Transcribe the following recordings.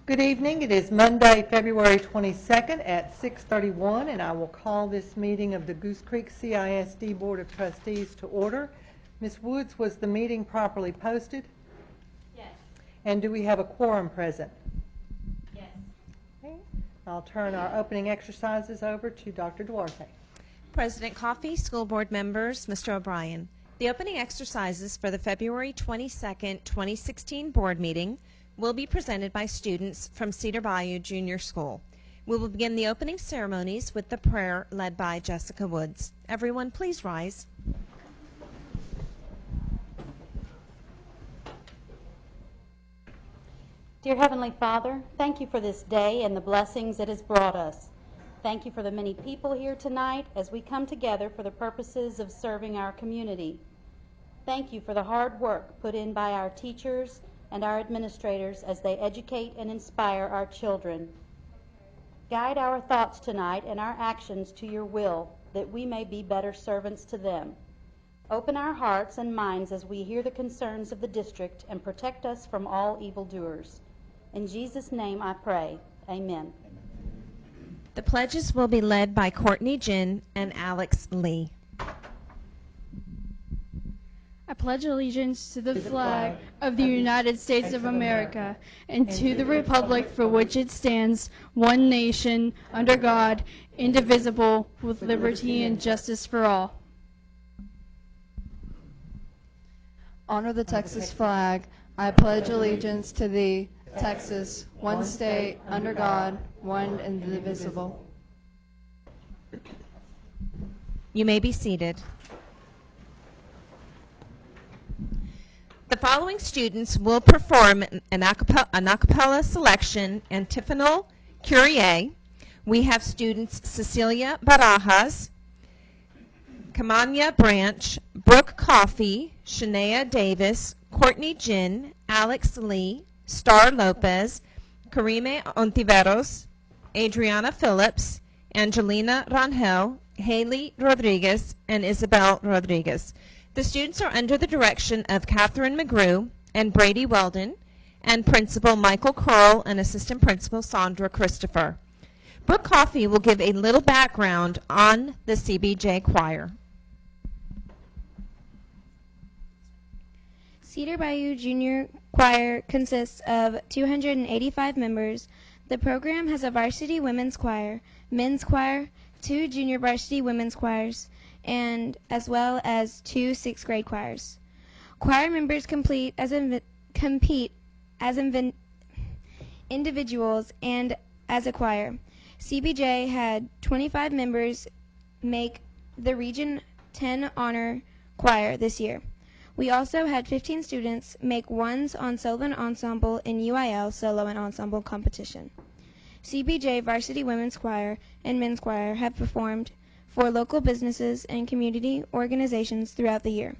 Good evening. It is Monday, February 22nd at 6:31, and I will call this meeting of the Goose Creek CISD Board of Trustees to order. Ms. Woods, was the meeting properly posted? Yes. And do we have a quorum present? Yes. Okay. I'll turn our opening exercises over to Dr. Duarte. President Coffey, school board members, Mr. O'Brien. The opening exercises for the February 22nd, 2016 board meeting will be presented by students from Cedar Bayou Junior School. We will begin the opening ceremonies with the prayer led by Jessica Woods. Everyone, please rise. Dear Heavenly Father, thank you for this day and the blessings it has brought us. Thank you for the many people here tonight as we come together for the purposes of serving our community. Thank you for the hard work put in by our teachers and our administrators as they educate and inspire our children. Guide our thoughts tonight and our actions to your will, that we may be better servants to them. Open our hearts and minds as we hear the concerns of the district and protect us from all evildoers. In Jesus' name I pray. Amen. The pledges will be led by Courtney Jin and Alex Lee. I pledge allegiance to the flag of the United States of America and to the republic for which it stands, one nation, under God, indivisible, with liberty and justice for all. Honor the Texas flag. I pledge allegiance to thee, Texas, one state, under God, one and indivisible. You may be seated. The following students will perform an a cappella selection, Antiphonal Kyrie. We have students Cecilia Barajas, Kamanya Branch, Brooke Coffey, Shania Davis, Courtney Jin, Alex Lee, Star Lopez, Karime Ontiveros, Adriana Phillips, Angelina Rangel, Haley Rodriguez, and Isabel Rodriguez. The students are under the direction of Catherine McGrew and Brady Weldon, and Principal Michael Curl and Assistant Principal Sandra Christopher. Brooke Coffey will give a little background on the CBJ Choir. Cedar Bayou Junior Choir consists of 285 members. The program has a varsity women's choir, men's choir, 2 junior varsity women's choirs, and as well as 2 sixth grade choirs. Choir members compete as individuals and as a choir. CBJ had 25 members make the Region 10 Honor Choir this year. We also had 15 students make ones on solo and ensemble in UIL solo and ensemble competition. CBJ Varsity Women's Choir and Men's Choir have performed for local businesses and community organizations throughout the year.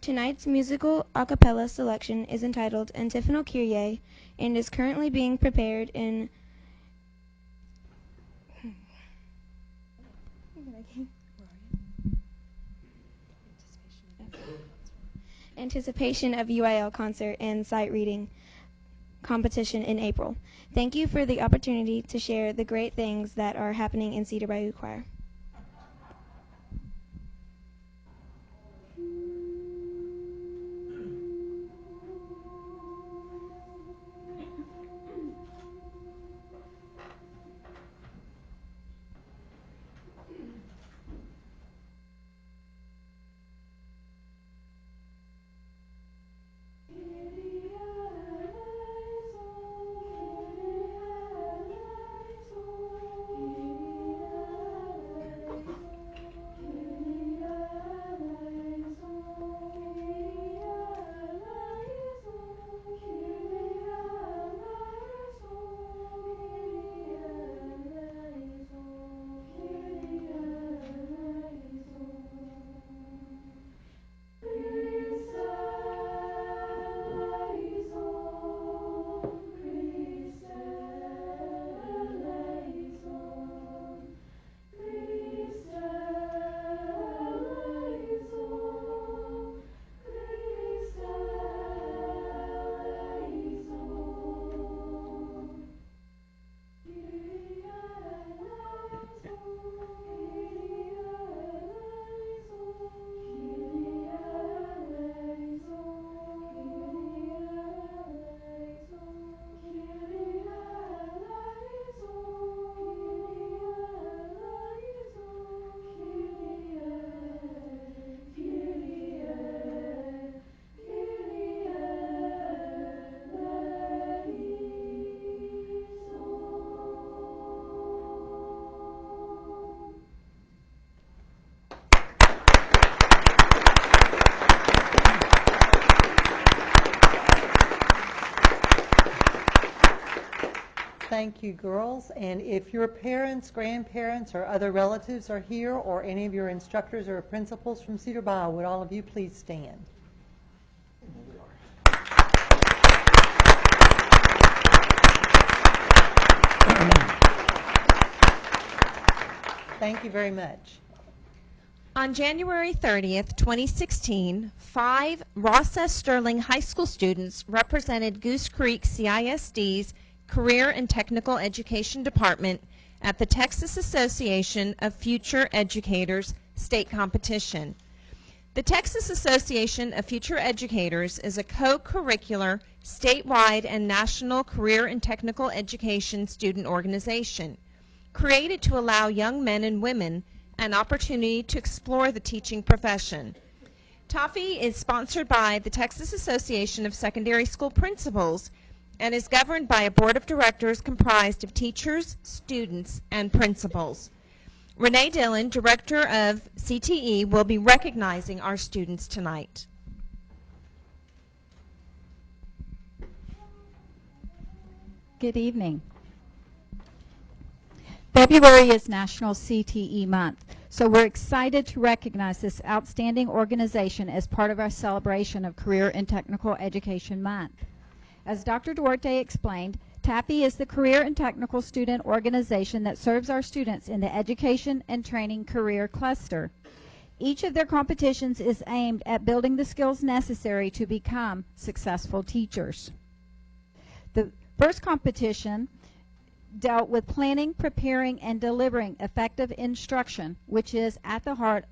Tonight's musical a cappella selection is entitled Antiphonal Kyrie and is currently being prepared in anticipation of UIL concert and sight reading competition in April. Thank you for the opportunity to share the great things that are happening in Cedar Bayou Choir. Thank you, girls. And if your parents, grandparents, or other relatives are here, or any of your instructors or principals from Cedar Bayou, would all of you please stand? Thank you very much. On January 30th, 2016, 5 Ross S. Sterling High School students represented Goose Creek CISD's Career and Technical Education Department at the Texas Association of Future Educators state competition. The Texas Association of Future Educators is a co-curricular, statewide, and national career and technical education student organization created to allow young men and women an opportunity to explore the teaching profession. TAFE is sponsored by the Texas Association of Secondary School Principals and is governed by a board of directors comprised of teachers, students, and principals. Renee Dillon, director of CTE, will be recognizing our students tonight. Good evening. February is National CTE Month, so we're excited to recognize this outstanding organization as part of our celebration of Career and Technical Education Month. As Dr. Duarte explained, TAFE is the Career and Technical Student Organization that serves our students in the Education and Training Career Cluster. Each of their competitions is aimed at building the skills necessary to become successful teachers. The first competition dealt with planning, preparing, and delivering effective instruction, which is at the heart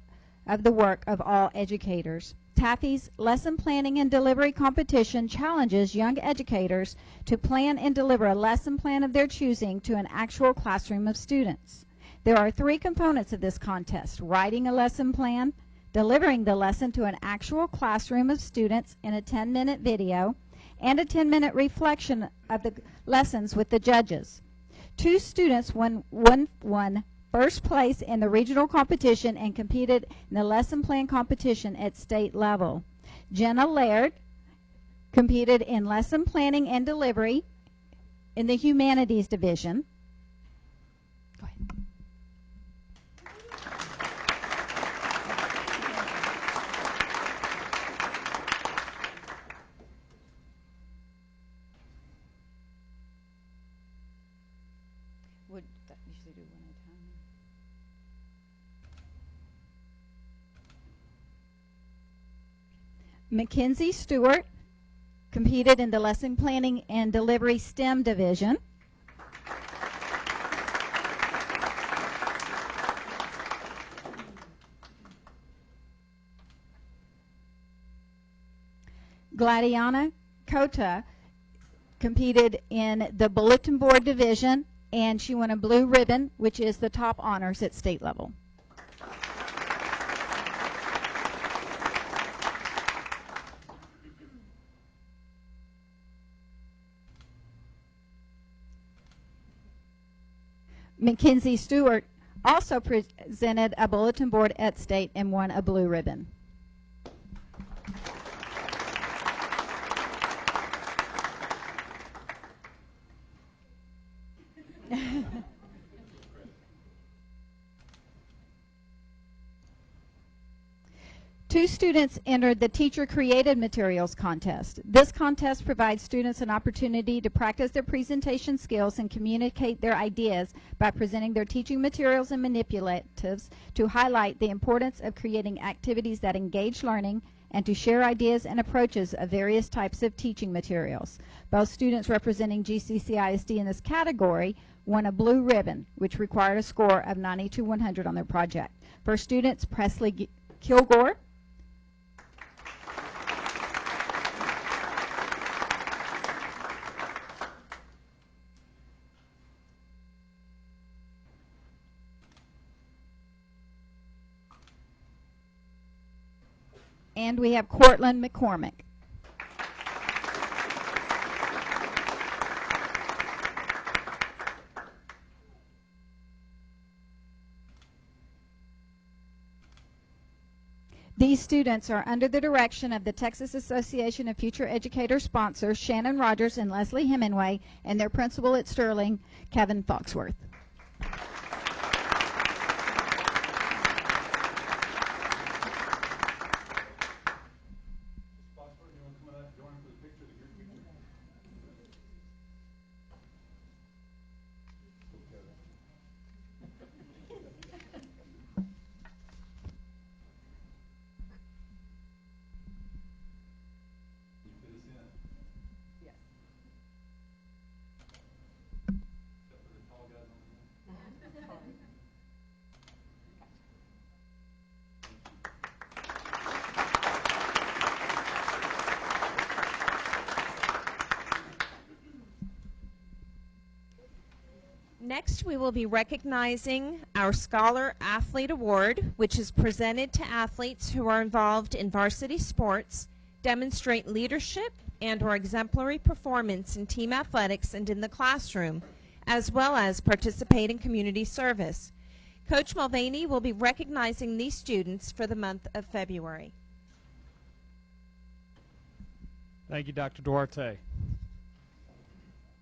of the work of all educators. TAFE's lesson planning and delivery competition challenges young educators to plan and deliver a lesson plan of their choosing to an actual classroom of students. There are 3 components of this contest: writing a lesson plan, delivering the lesson to an actual classroom of students in a 10-minute video, and a 10-minute reflection of the lessons with the judges. 2 students won first place in the regional competition and competed in the lesson plan competition at state level. Jenna Laird competed in lesson planning and delivery in the humanities division. Go ahead. Would that usually do one at a time? Mackenzie Stewart competed in the lesson planning and delivery STEM division. Gladiana Cota competed in the bulletin board division, and she won a blue ribbon, which is the top honors at state level. Mackenzie Stewart also presented a bulletin board at state and won a blue ribbon. Two students entered the Teacher Created Materials contest. This contest provides students an opportunity to practice their presentation skills and communicate their ideas by presenting their teaching materials and manipulatives to highlight the importance of creating activities that engage learning and to share ideas and approaches of various types of teaching materials. Both students representing GCCISD in this category won a blue ribbon, which required a score of 90 to 100 on their project. For students, Presley Kilgore, and we have Cortland McCormick. These students are under the direction of the Texas Association of Future Educators sponsors, Shannon Rogers and Leslie Hemingway, and their principal at Sterling, Kevin Foxworth. Next, we will be recognizing our Scholar Athlete Award, which is presented to athletes who are involved in varsity sports, demonstrate leadership and/or exemplary performance in team athletics and in the classroom, as well as participate in community service. Coach Mulvaney will be recognizing these students for the month of February. Thank you, Dr. Duarte.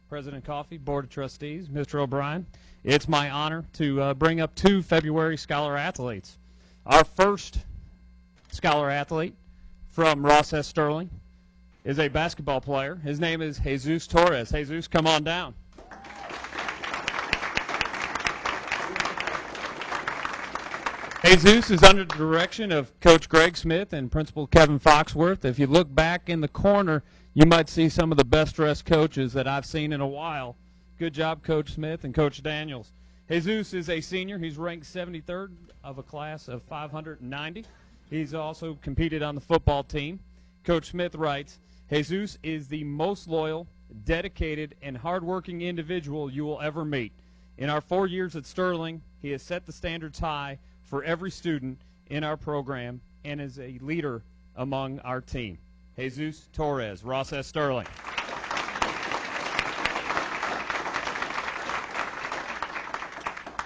President Coffey, Board of Trustees, Mr. O'Brien, it's my honor to bring up two February Scholar Athletes. Our first Scholar Athlete from Ross S. Sterling is a basketball player. His name is Jesus Torres. Jesus, come on down. Jesus is under the direction of Coach Greg Smith and Principal Kevin Foxworth. If you look back in the corner, you might see some of the best-dressed coaches that I've seen in a while. Good job, Coach Smith and Coach Daniels. Jesus is a senior. He's ranked 73rd of a class of 590. He's also competed on the football team. Coach Smith writes, Jesus is the most loyal, dedicated, and hardworking individual you will ever meet. In our 4 years at Sterling, he has set the standards high for every student in our program and is a leader among our team. Jesus Torres, Ross S. Sterling.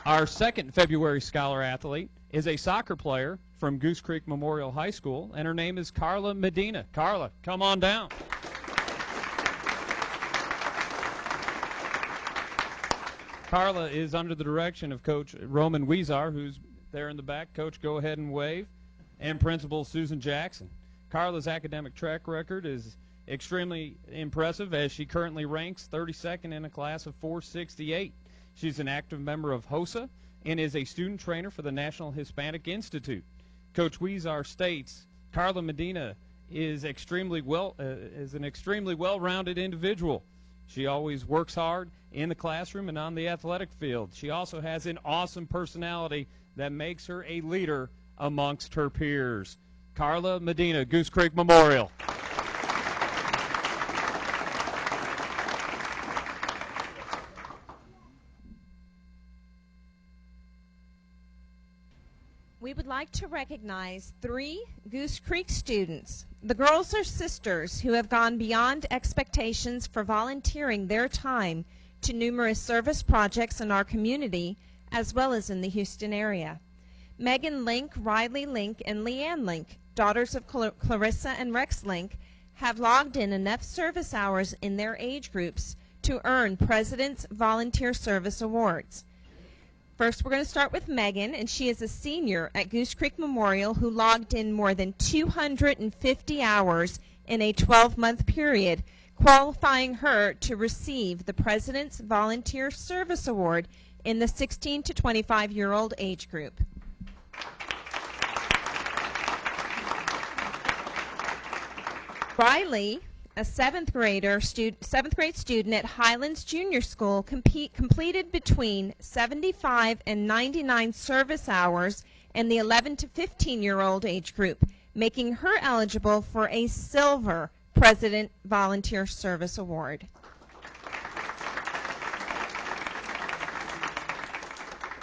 Our second February Scholar Athlete is a soccer player from Goose Creek Memorial High School, and her name is Carla Medina. Carla, come on down. Carla is under the direction of Coach Roman Weezar, who's there in the back. Coach, go ahead and wave. And Principal Susan Jackson. Carla's academic track record is extremely impressive as she currently ranks 32nd in a class of 468. She's an active member of HOSA and is a student trainer for the National Hispanic Institute. Coach Weezar states Carla Medina is an extremely well-rounded individual. She always works hard in the classroom and on the athletic field. She also has an awesome personality that makes her a leader amongst her peers. Carla Medina, Goose Creek Memorial. We would like to recognize 3 Goose Creek students. The girls are sisters who have gone beyond expectations for volunteering their time to numerous service projects in our community as well as in the Houston area. Megan Link, Riley Link, and Leanne Link, daughters of Clarissa and Rex Link, have logged in enough service hours in their age groups to earn President's Volunteer Service Awards. First, we're going to start with Megan, and she is a senior at Goose Creek Memorial who logged in more than 250 hours in a 12-month period, qualifying her to receive the President's Volunteer Service Award in the 16 to 25-year-old age group. Riley, a seventh grade student at Highlands Junior School, completed between 75 and 99 service hours in the 11 to 15-year-old age group, making her eligible for a Silver President Volunteer Service Award.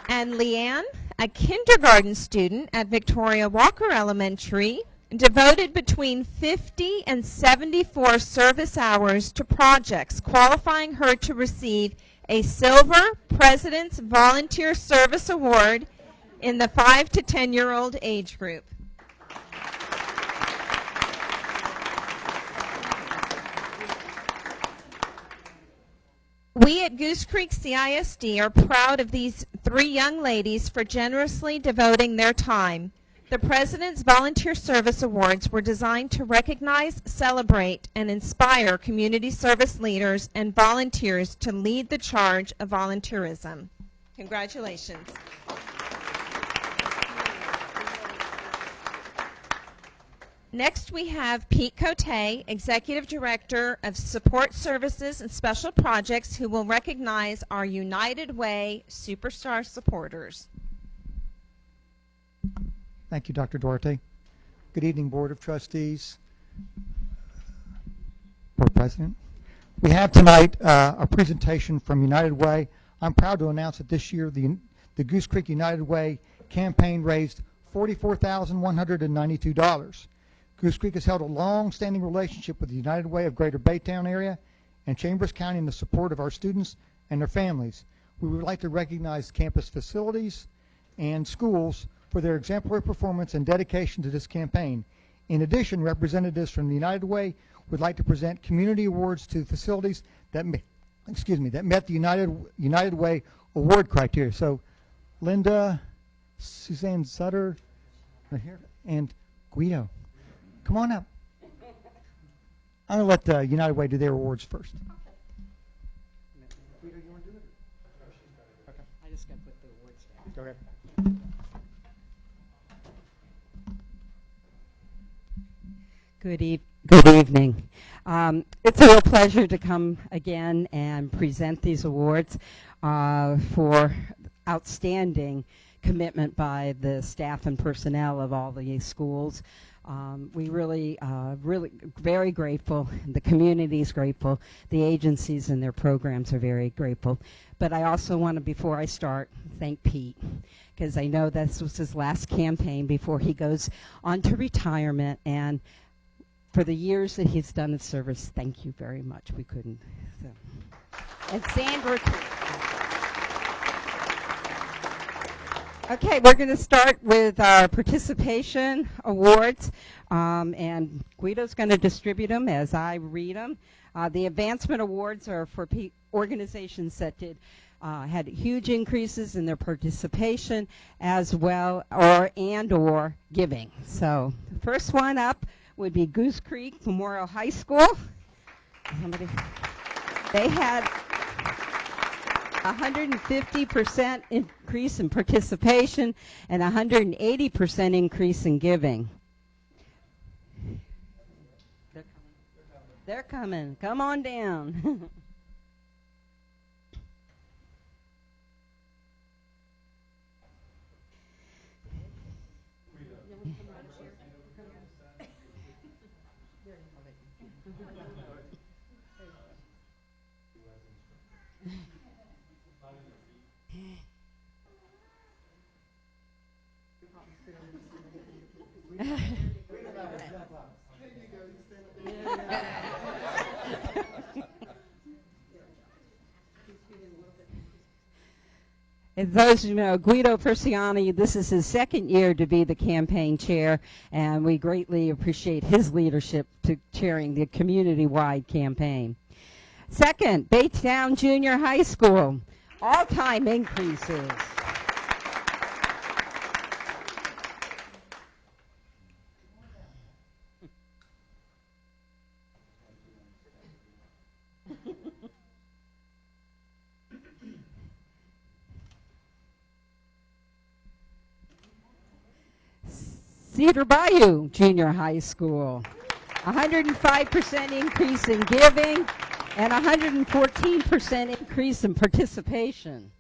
And Leanne, a kindergarten student at Victoria Walker Elementary, devoted between 50 and 74 service hours to projects, qualifying her to receive a Silver President's Volunteer Service Award in the 5 to 10-year-old age group. We at Goose Creek CISD are proud of these 3 young ladies for generously devoting their time. The President's Volunteer Service Awards were designed to recognize, celebrate, and inspire community service leaders and volunteers to lead the charge of volunteerism. Congratulations. Next, we have Pete Cote, Executive Director of Support Services and Special Projects, who will recognize our United Way Superstar supporters. Thank you, Dr. Duarte. Good evening, Board of Trustees, Board President. We have tonight a presentation from United Way. I'm proud to announce that this year the Goose Creek United Way campaign raised $44,192. Goose Creek has held a long-standing relationship with the United Way of Greater Baytown area and Chambers County in the support of our students and their families. We would like to recognize campus facilities and schools for their exemplary performance and dedication to this campaign. In addition, representatives from the United Way would like to present community awards to facilities that met the United Way award criteria. So, Linda, Suzanne Sutter, right here, and Guido. Come on up. I'm going to let the United Way do their awards first. Guido, you want to do it? Okay. I just got to put the awards down. Go ahead. Good evening. It's a real pleasure to come again and present these awards for outstanding commitment by the staff and personnel of all the schools. We really very grateful. The community is grateful. The agencies and their programs are very grateful. But I also want to, before I start, thank Pete, because I know this was his last campaign before he goes on to retirement. And for the years that he's done in service, thank you very much. We couldn't. So. And Sandra. Okay, we're going to start with our participation awards, and Guido's going to distribute them as I read them. The advancement awards are for organizations that had huge increases in their participation as well or giving. So the first one up would be Goose Creek Memorial High School. They had 150% increase in participation and 180% increase in giving. They're coming. Come on down. As those you know, Guido Persiani, this is his second year to be the campaign chair, and we greatly appreciate his leadership to chairing the community-wide campaign. Second, Baytown Junior High School, all-time increases. Cedar Bayou Junior High School, 105% increase in giving and 114% increase in participation.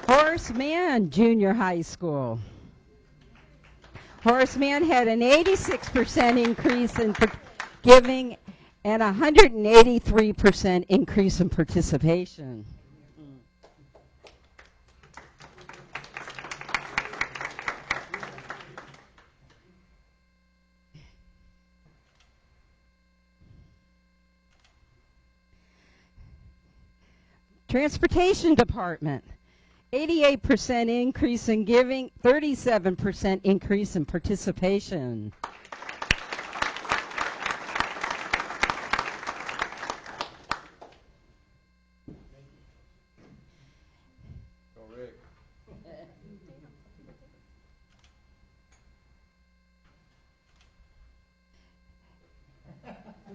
Horace Mann Junior High School. Horace Mann had an 86% increase in giving and 183% increase in participation. Transportation Department, 88% increase in giving, 37% increase in participation.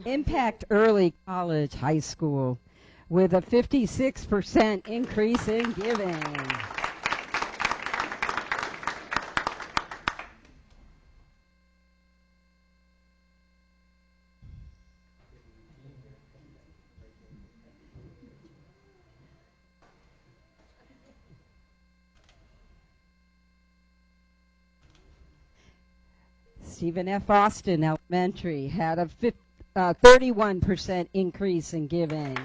Impact Early College High School with a 56% increase in giving. Stephen F. Austin Elementary had a 31% increase in giving.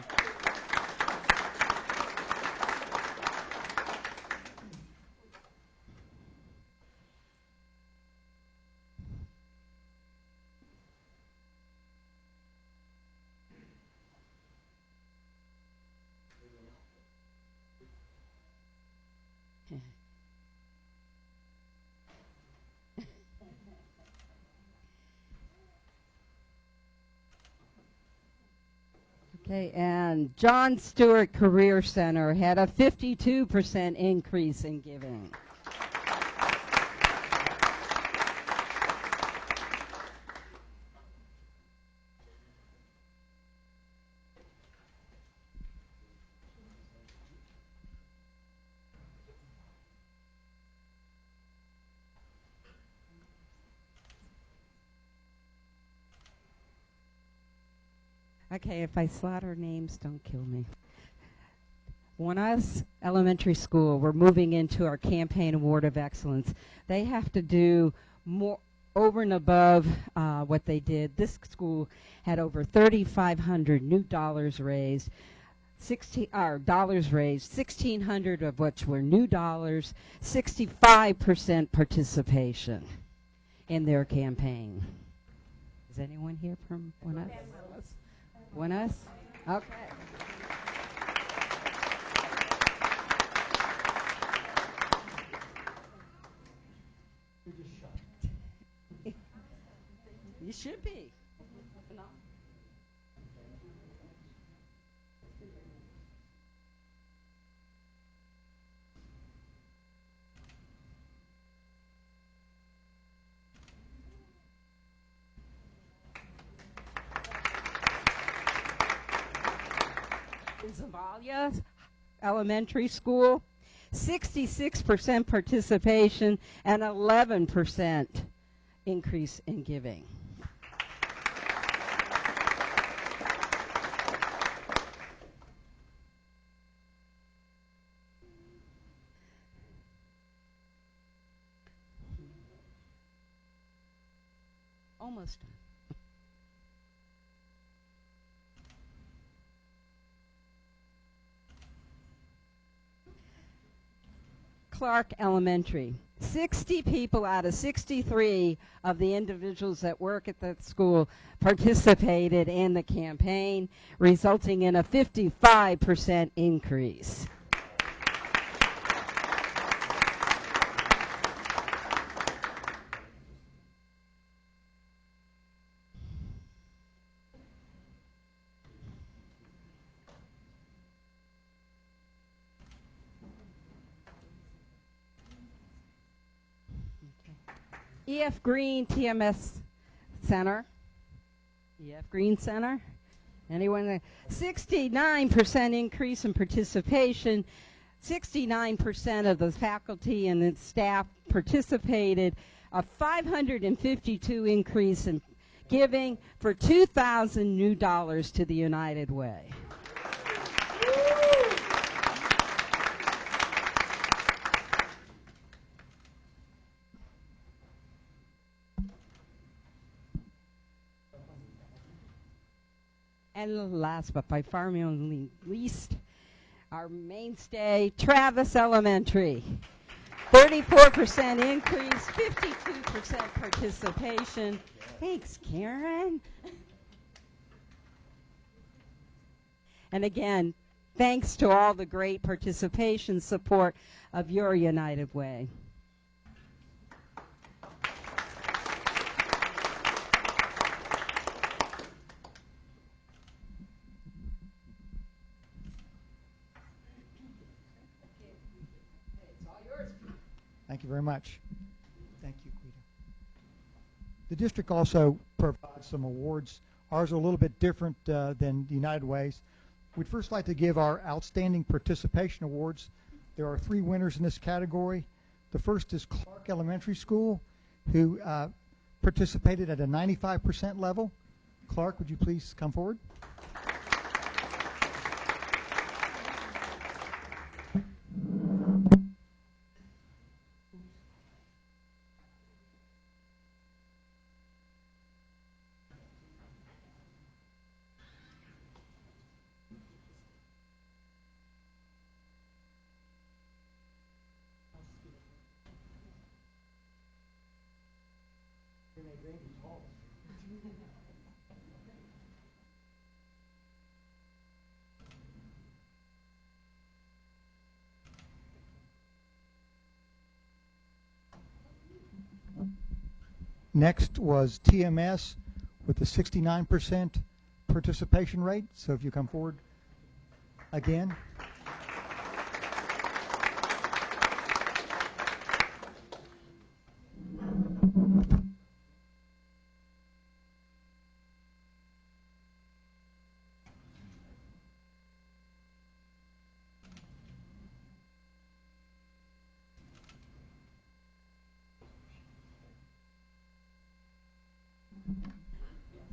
Okay, and John Stewart Career Center had a 52% increase in giving. Okay, if I slaughter names, don't kill me. Us Elementary School, we're moving into our Campaign Award of Excellence. They have to do more over and above what they did. This school had over 3,500 new dollars raised, $1,600 of which were new dollars, 65% participation in their campaign. Is anyone here from Us? Us? Okay. You should be. No. In Zavalia Elementary School, 66% participation and 11% increase in giving. Almost done. Clark Elementary. 60 people out of 63 of the individuals that work at that school participated in the campaign, resulting in a 55% increase. E.F. Green TMS Center. E.F. Green Center. Anyone? 69% increase in participation. 69% of the faculty and the staff participated. A 552 increase in giving for 2,000 new dollars to the United Way. And last but by far not least, our mainstay, Travis Elementary. 34% increase, 52% participation. Thanks, Karen. And again, thanks to all the great participation support of your United Way. Thank you very much. Thank you, Guido. The district also provides some awards. Ours are a little bit different than United Way's. We'd first like to give our Outstanding Participation Awards. There are 3 winners in this category. The first is Clark Elementary School, who participated at a 95% level. Clark, would you please come forward? Next was TMS with a 69% participation rate. So if you come forward again.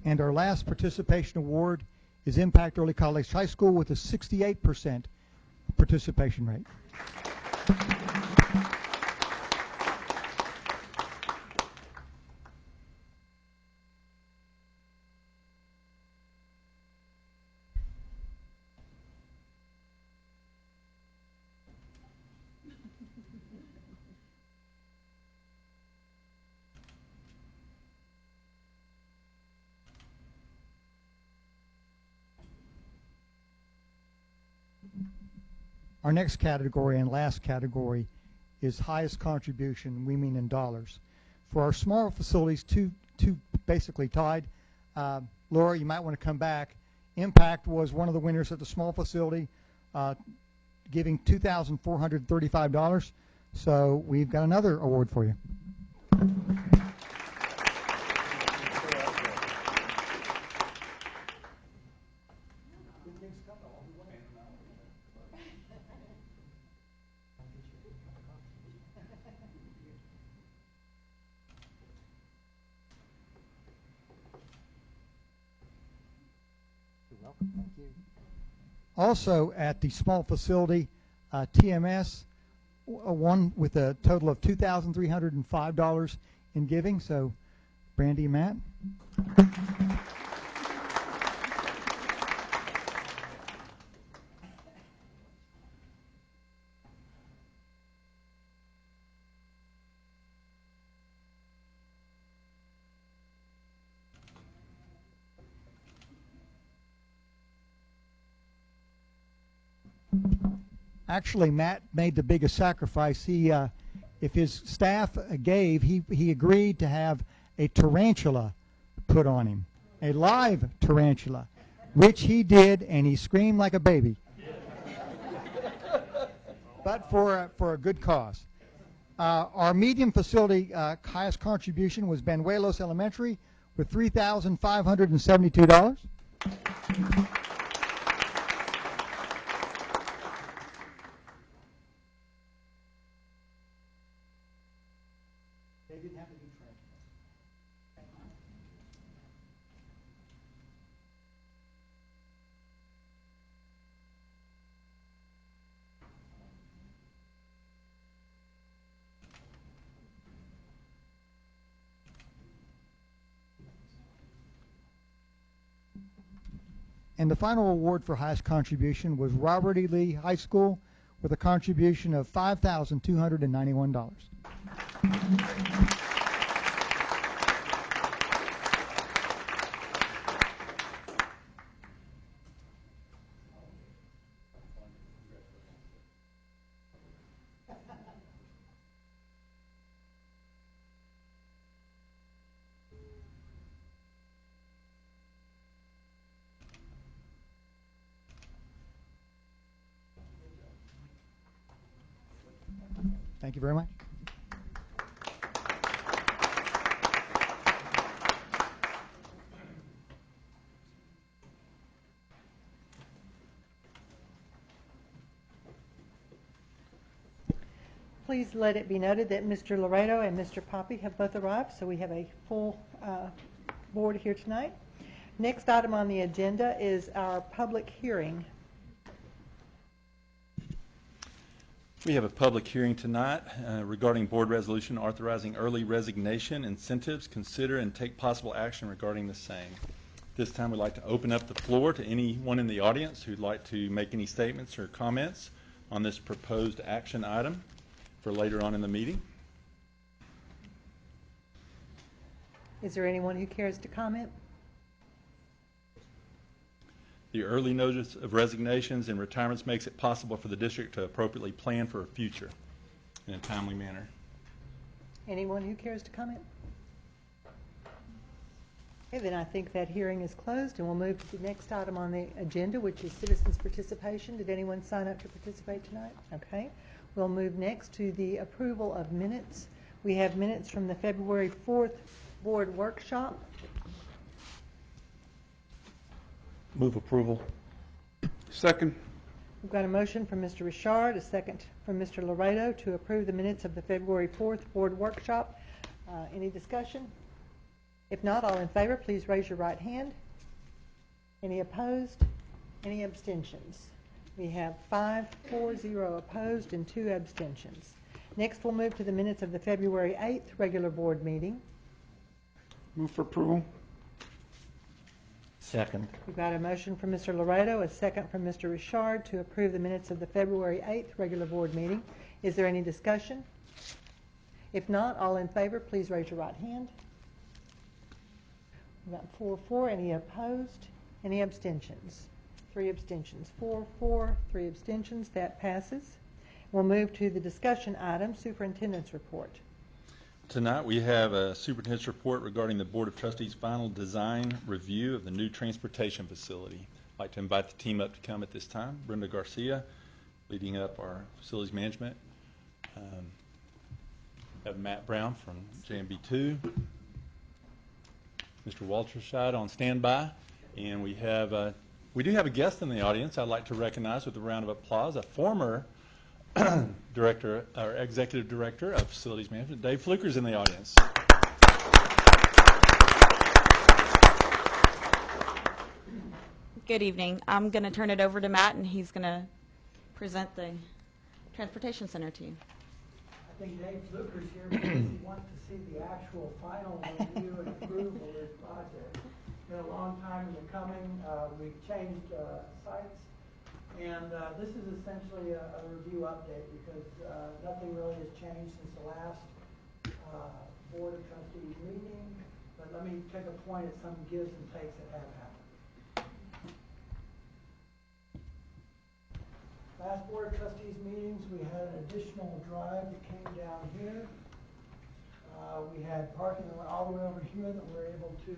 And our last participation award is Impact Early College High School with a 68% participation rate. Our next category and last category is highest contribution, we mean in dollars. For our smaller facilities, two basically tied. Laura, you might want to come back. Impact was one of the winners at the small facility, giving $2,435. So we've got another award for you. Thank you. Also at the small facility, TMS won with a total of $2,305 in giving. So, Brandy and Matt. Actually, Matt made the biggest sacrifice. He, if his staff gave, he agreed to have a tarantula put on him, a live tarantula, which he did, and he screamed like a baby. But for a good cause. Our medium facility highest contribution was Banuelos Elementary with $3,572. They didn't have to do training. And the final award for highest contribution was Robert E. Lee High School with a contribution of $5,291. Thank you very much. Please let it be noted that Mr. Laredo and Mr. Poppy have both arrived, so we have a full board here tonight. Next item on the agenda is our public hearing. We have a public hearing tonight regarding board resolution authorizing early resignation incentives. Consider and take possible action regarding the same. This time we'd like to open up the floor to anyone in the audience who'd like to make any statements or comments on this proposed action item for later on in the meeting. Is there anyone who cares to comment? The early notice of resignations and retirements makes it possible for the district to appropriately plan for a future in a timely manner. Anyone who cares to comment? Okay, then I think that hearing is closed, and we'll move to the next item on the agenda, which is citizens' participation. Did anyone sign up to participate tonight? Okay. We'll move next to the approval of minutes. We have minutes from the February 4th board workshop. Move approval. Second. We've got a motion from Mr. Richard, a second from Mr. Laredo to approve the minutes of the February 4th board workshop. Any discussion? If not, all in favor, please raise your right hand. Any opposed? Any abstentions? We have 5-4-0 opposed and 2 abstentions. Next, we'll move to the minutes of the February 8th regular board meeting. Move for approval. Second. We've got a motion from Mr. Laredo, a second from Mr. Richard to approve the minutes of the February 8th regular board meeting. Is there any discussion? If not, all in favor, please raise your right hand. We've got 4-4. Any opposed? Any abstentions? 3 abstentions. 4-4, 3 abstentions. That passes. We'll move to the discussion item, superintendent's report. Tonight we have a superintendent's report regarding the Board of Trustees' final design review of the new transportation facility. I'd like to invite the team up to come at this time. Brenda Garcia, leading up our facilities management. Have Matt Brown from JMB2. Mr. Walterscheid on standby. And we do have a guest in the audience I'd like to recognize with a round of applause, a former director or executive director of facilities management. Dave Fluker's in the audience. Good evening. I'm going to turn it over to Matt, and he's going to present the Transportation Center to you. I think Dave Fluker's here because he wants to see the actual final review and approval of this project. It's been a long time in the coming. We've changed sites. And this is essentially a review update because nothing really has changed since the last Board of Trustees meeting. But let me take a point at some gives and takes that have happened. Last Board of Trustees meetings, we had an additional drive that came down here. We had parking that went all the way over here that we were able to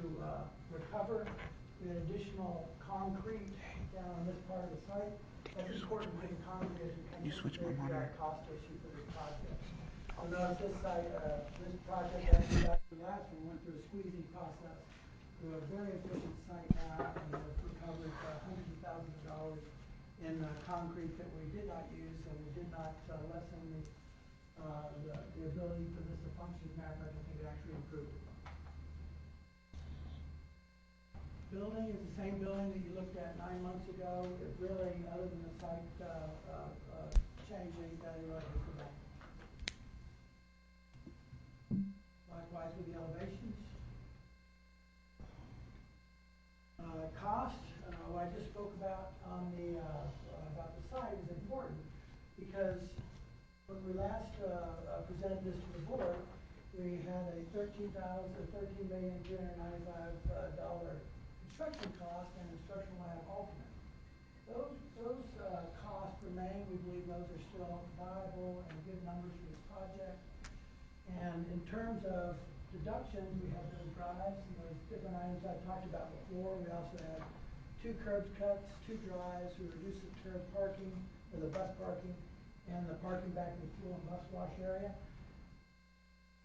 recover. We had additional concrete down on this part of the site. That's important because the concrete has become a big cost issue for this project. You'll notice this site, this project actually got through last one, went through a squeezing process. We're a very efficient site now and have recovered hundreds of thousands of dollars in concrete that we did not use, and it did not lessen the ability for this to function. As a matter of fact, I think it actually improved it. Building is the same building that you looked at 9 months ago. It really, other than the site changing, that really has come back. Likewise with the elevations. Cost, what I just spoke about on about the site is important because when we last presented this to the board, we had a $13,395 construction cost and instructional lab alternate. Those costs remain. We believe those are still viable and good numbers for this project. And in terms of deductions, we have those drives and those different items I've talked about before. We also have 2 curb cuts, 2 drives. We reduced the curb parking or the bus parking, and the parking back in the fuel and bus wash area.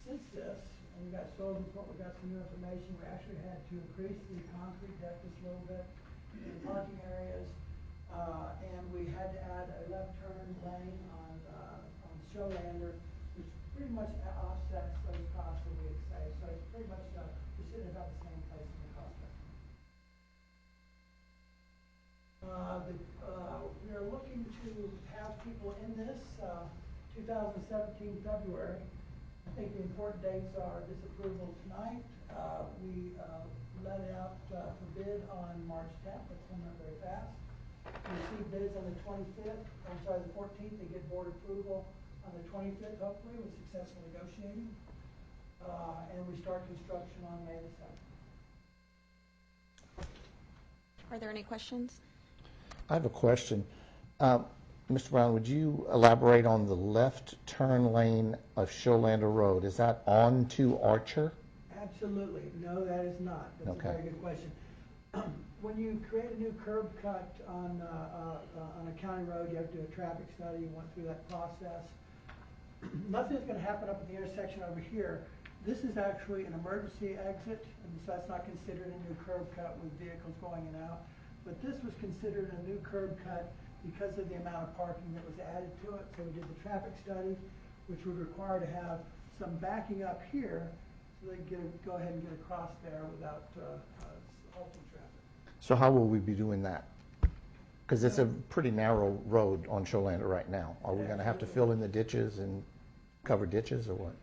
Since this, and we got sold report, we got some new information, we actually had to increase the concrete deck just a little bit in the parking areas, and we had to add a left turn lane on Showlander, which pretty much offsets those costs that we had saved. So it's pretty much, we're sitting about the same place in the cost structure. We are looking to have people in this 2017 February. I think the important dates are this approval tonight. We let it out for bid on March 10th. That's coming up very fast. We receive bids on the 25th, the 14th. They get board approval on the 25th, hopefully, with successful negotiating. And we start construction on May the 2nd. Are there any questions? I have a question. Mr. Brown, would you elaborate on the left turn lane of Showlander Road? Is that on to Archer? Absolutely. No, that is not. That's Okay. a very good question. When you create a new curb cut on a county road, you have to do a traffic study. You went through that process. Nothing's going to happen up at the intersection over here. This is actually an emergency exit, and so that's not considered a new curb cut with vehicles going in and out. But this was considered a new curb cut because of the amount of parking that was added to it. So we did the traffic study, which would require to have some backing up here so they can go ahead and get across there without halting traffic. So how will we be doing that? Because it's a pretty narrow road on Showlander right now. Are we going to have to fill in the ditches and cover ditches or what?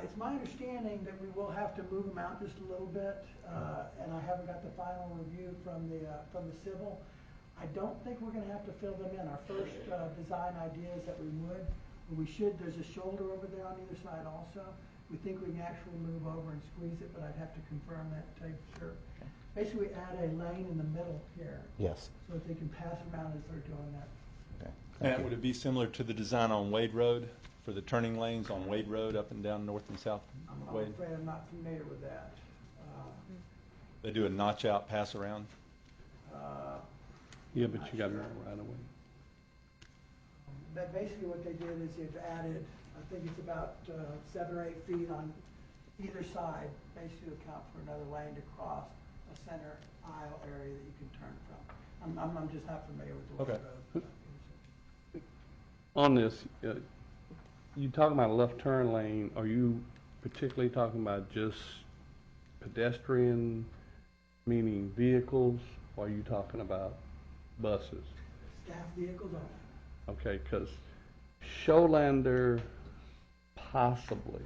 It's my understanding that we will have to move them out just a little bit, and I haven't got the final review from the civil. I don't think we're going to have to fill them in. Our first design idea is that we would. We should. There's a shoulder over there on either side also. We think we can actually move over and squeeze it, but I'd have to confirm that and tell you for sure. Basically, add a lane in the middle here. Yes. So that they can pass around as they're doing that. Okay. Matt, would it be similar to the design on Wade Road for the turning lanes on Wade Road up and down North and South I'm Wade? afraid I'm not familiar with that. They do a notch out pass around? Yeah, but you got to right away. But basically what they did is they've added, I think it's about 7 or 8 feet on either side, basically to account for another lane to cross a center aisle area that you can turn from. I'm just not familiar with the Okay. road. On this, you talking about a left turn lane, are you particularly talking about just pedestrian, meaning vehicles, or are you talking about buses? Staff vehicles only. Okay, because Showlander possibly,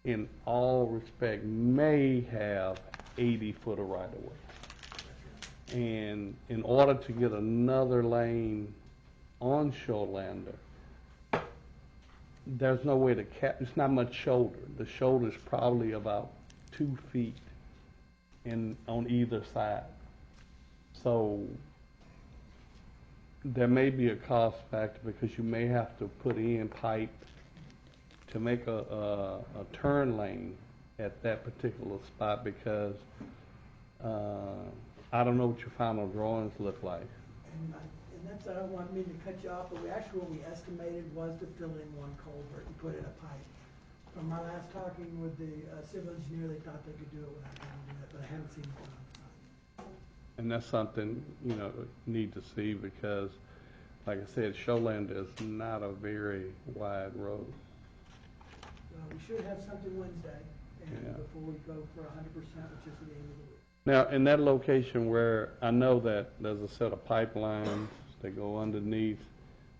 in all respect, may have 80 foot of right of way. And in order to get another lane on Showlander, there's no way to it's not much shoulder. The shoulder's probably about 2 feet on either side. So there may be a cost factor because you may have to put in pipe to make a turn lane at that particular spot because I don't know what your final drawings look like. And that's, I don't want me to cut you off, but what we estimated was to fill in one culvert and put in a pipe. From my last talking with the civil engineer, they thought they could do it without having to do that, but I haven't seen it done. And that's something, need to see because, like I said, Showland is not a very wide road. We should have something Wednesday, and Yeah. before we go for 100%, which is at the end of the week. Now, in that location where I know that there's a set of pipelines that go underneath,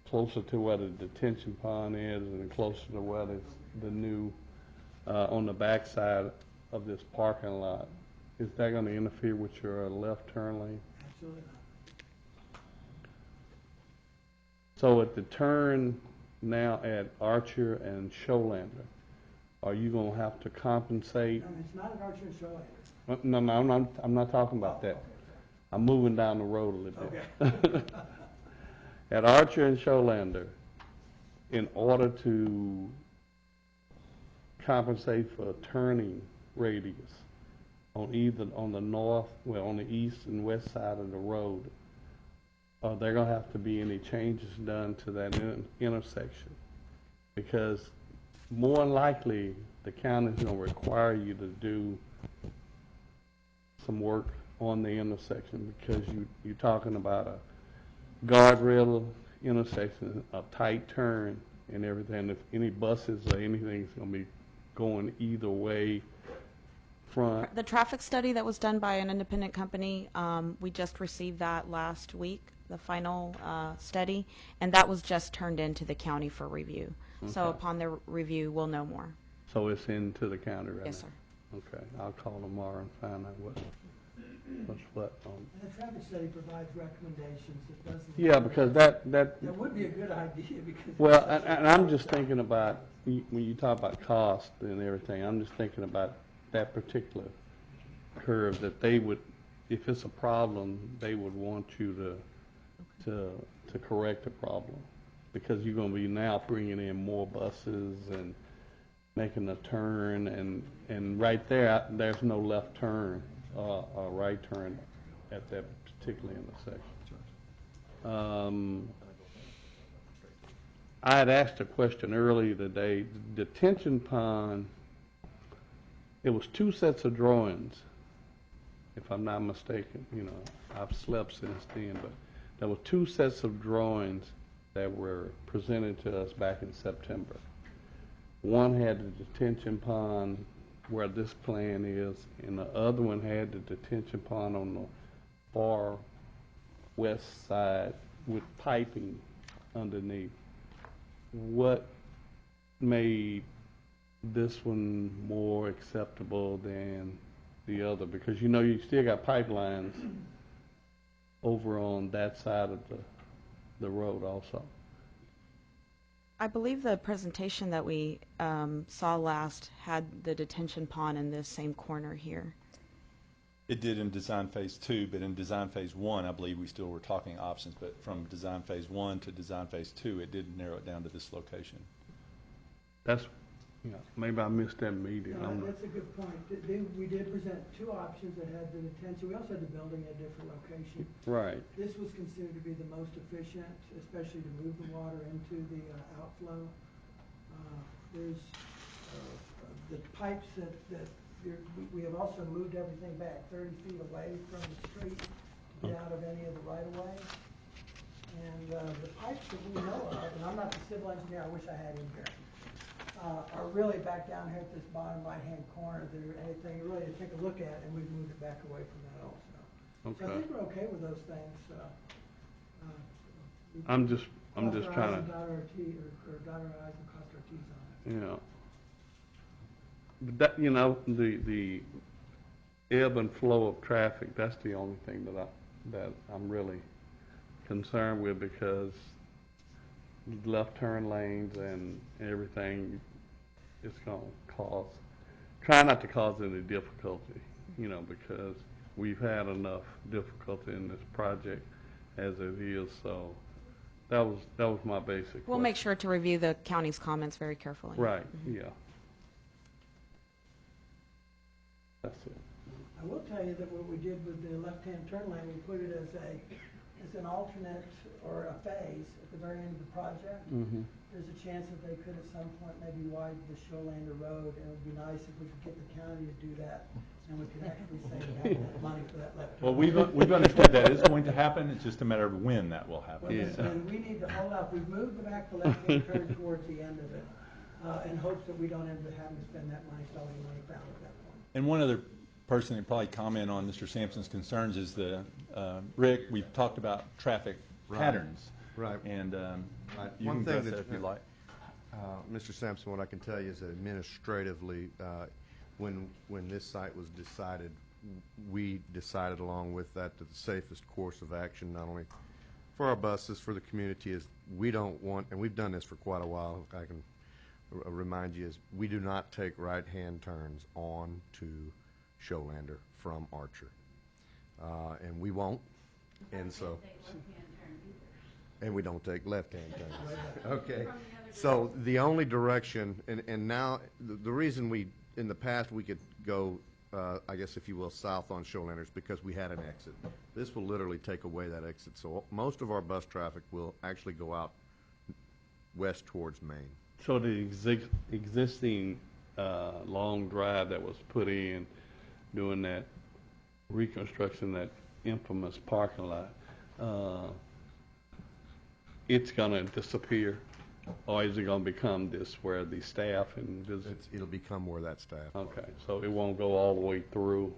closer to where the detention pond is and closer to where the new, on the backside of this parking lot, is that going to interfere with your left turn lane? Absolutely not. So at the turn now at Archer and Showlander, are you going to have to compensate? No, it's not an Archer and Showlander. No, I'm not talking about that. Okay. I'm moving down the road a little bit. Okay. At Archer and Showlander, in order to compensate for a turning radius on the north, on the east and west side of the road, are there going to have to be any changes done to that intersection? Because more than likely, the county's going to require you to do some work on the intersection because you're talking about a guardrail intersection, a tight turn and everything. If any buses or anything's going to be going either way, front. The traffic study that was done by an independent company, we just received that last week, the final study, and that was just turned into the county for review. Okay. So upon their review, we'll know more. So it's into the county right now? Yes, sir. Okay, I'll call tomorrow and find out what's what on. And the traffic study provides recommendations. It doesn't. Yeah, because that would be a good idea because. Well, and I'm just thinking about, when you talk about cost and everything, I'm just thinking about that particular curve that they would, if it's a problem, they would want you to correct the problem. Because you're going to be now bringing in more buses and making a turn, and right there, there's no left turn or right turn at that particular intersection. I had asked a question earlier today. Detention pond, it was 2 sets of drawings, if I'm not mistaken. You know, I've slept since then, but there were 2 sets of drawings that were presented to us back in September. One had the detention pond where this plan is, and the other one had the detention pond on the far west side with piping underneath. What made this one more acceptable than the other? Because you know you still got pipelines over on that side of the road also. I believe the presentation that we saw last had the detention pond in this same corner here. It did in design phase 2, but in design phase 1, I believe we still were talking options, but from design phase 1 to design phase 2, it did narrow it down to this location. That's, you know, maybe I missed that meeting. No, that's a good point. We did present 2 options that had the detention. We also had the building at a different location. Right. This was considered to be the most efficient, especially to move the water into the outflow. There's the pipes that we have also moved everything back 30 feet away from the street to get out of any of the right-of-way. And the pipes that we know of, and I'm not the civil engineer, I wish I had him here, are really back down here at this bottom right-hand corner. There anything really to take a look at, and we've moved it back away from that also. Okay. So I think we're okay with those things. I'm just trying to. Dot our T or dot our I's and cross our T's on it. Yeah. But that, you know, the ebb and flow of traffic, that's the only thing that I'm really concerned with, because left turn lanes and everything is going to try not to cause any difficulty, you know, because we've had enough difficulty in this project as it is. So that was my basic We'll question. make sure to review the county's comments very carefully. Right, yeah. That's it. I will tell you that what we did with the left-hand turn lane, we put it as an alternate or a phase at the very end of the project. Mm-hmm. There's a chance that they could at some point maybe widen the Sholander Road, and it would be nice if we could get the county to do that, and we could actually save that money for that left turn. Well, we've understood that it's going to happen. It's just a matter of when that will happen. Well, then we need to hold up. We've moved back the left-hand turn towards the end of it in hopes that we don't end up having to spend that money selling money found at that point. And one other person that probably comment on Mr. Sampson's concerns is Rick, we've talked about traffic patterns. Right. And you One can thing address that if you like. Mr. Sampson, what I can tell you is that administratively, when this site was decided, we decided along with that the safest course of action, not only for our buses, for the community, is we don't want, and we've done this for quite a while, I can remind you, is we do not take right-hand turns on to Sholander from Archer. And we won't. And so, and we don't take left-hand turns. Okay. So the only direction, and now the reason we, in the past, we could go I guess if you will, south on Shoalanders because we had an exit. This will literally take away that exit. So most of our bus traffic will actually go out west towards Maine. So the existing long drive that was put in doing that reconstruction, that infamous parking lot, it's going to disappear? Or is it going to become this where the staff and visitors? It'll become where that staff. Okay, so it won't go all the way through?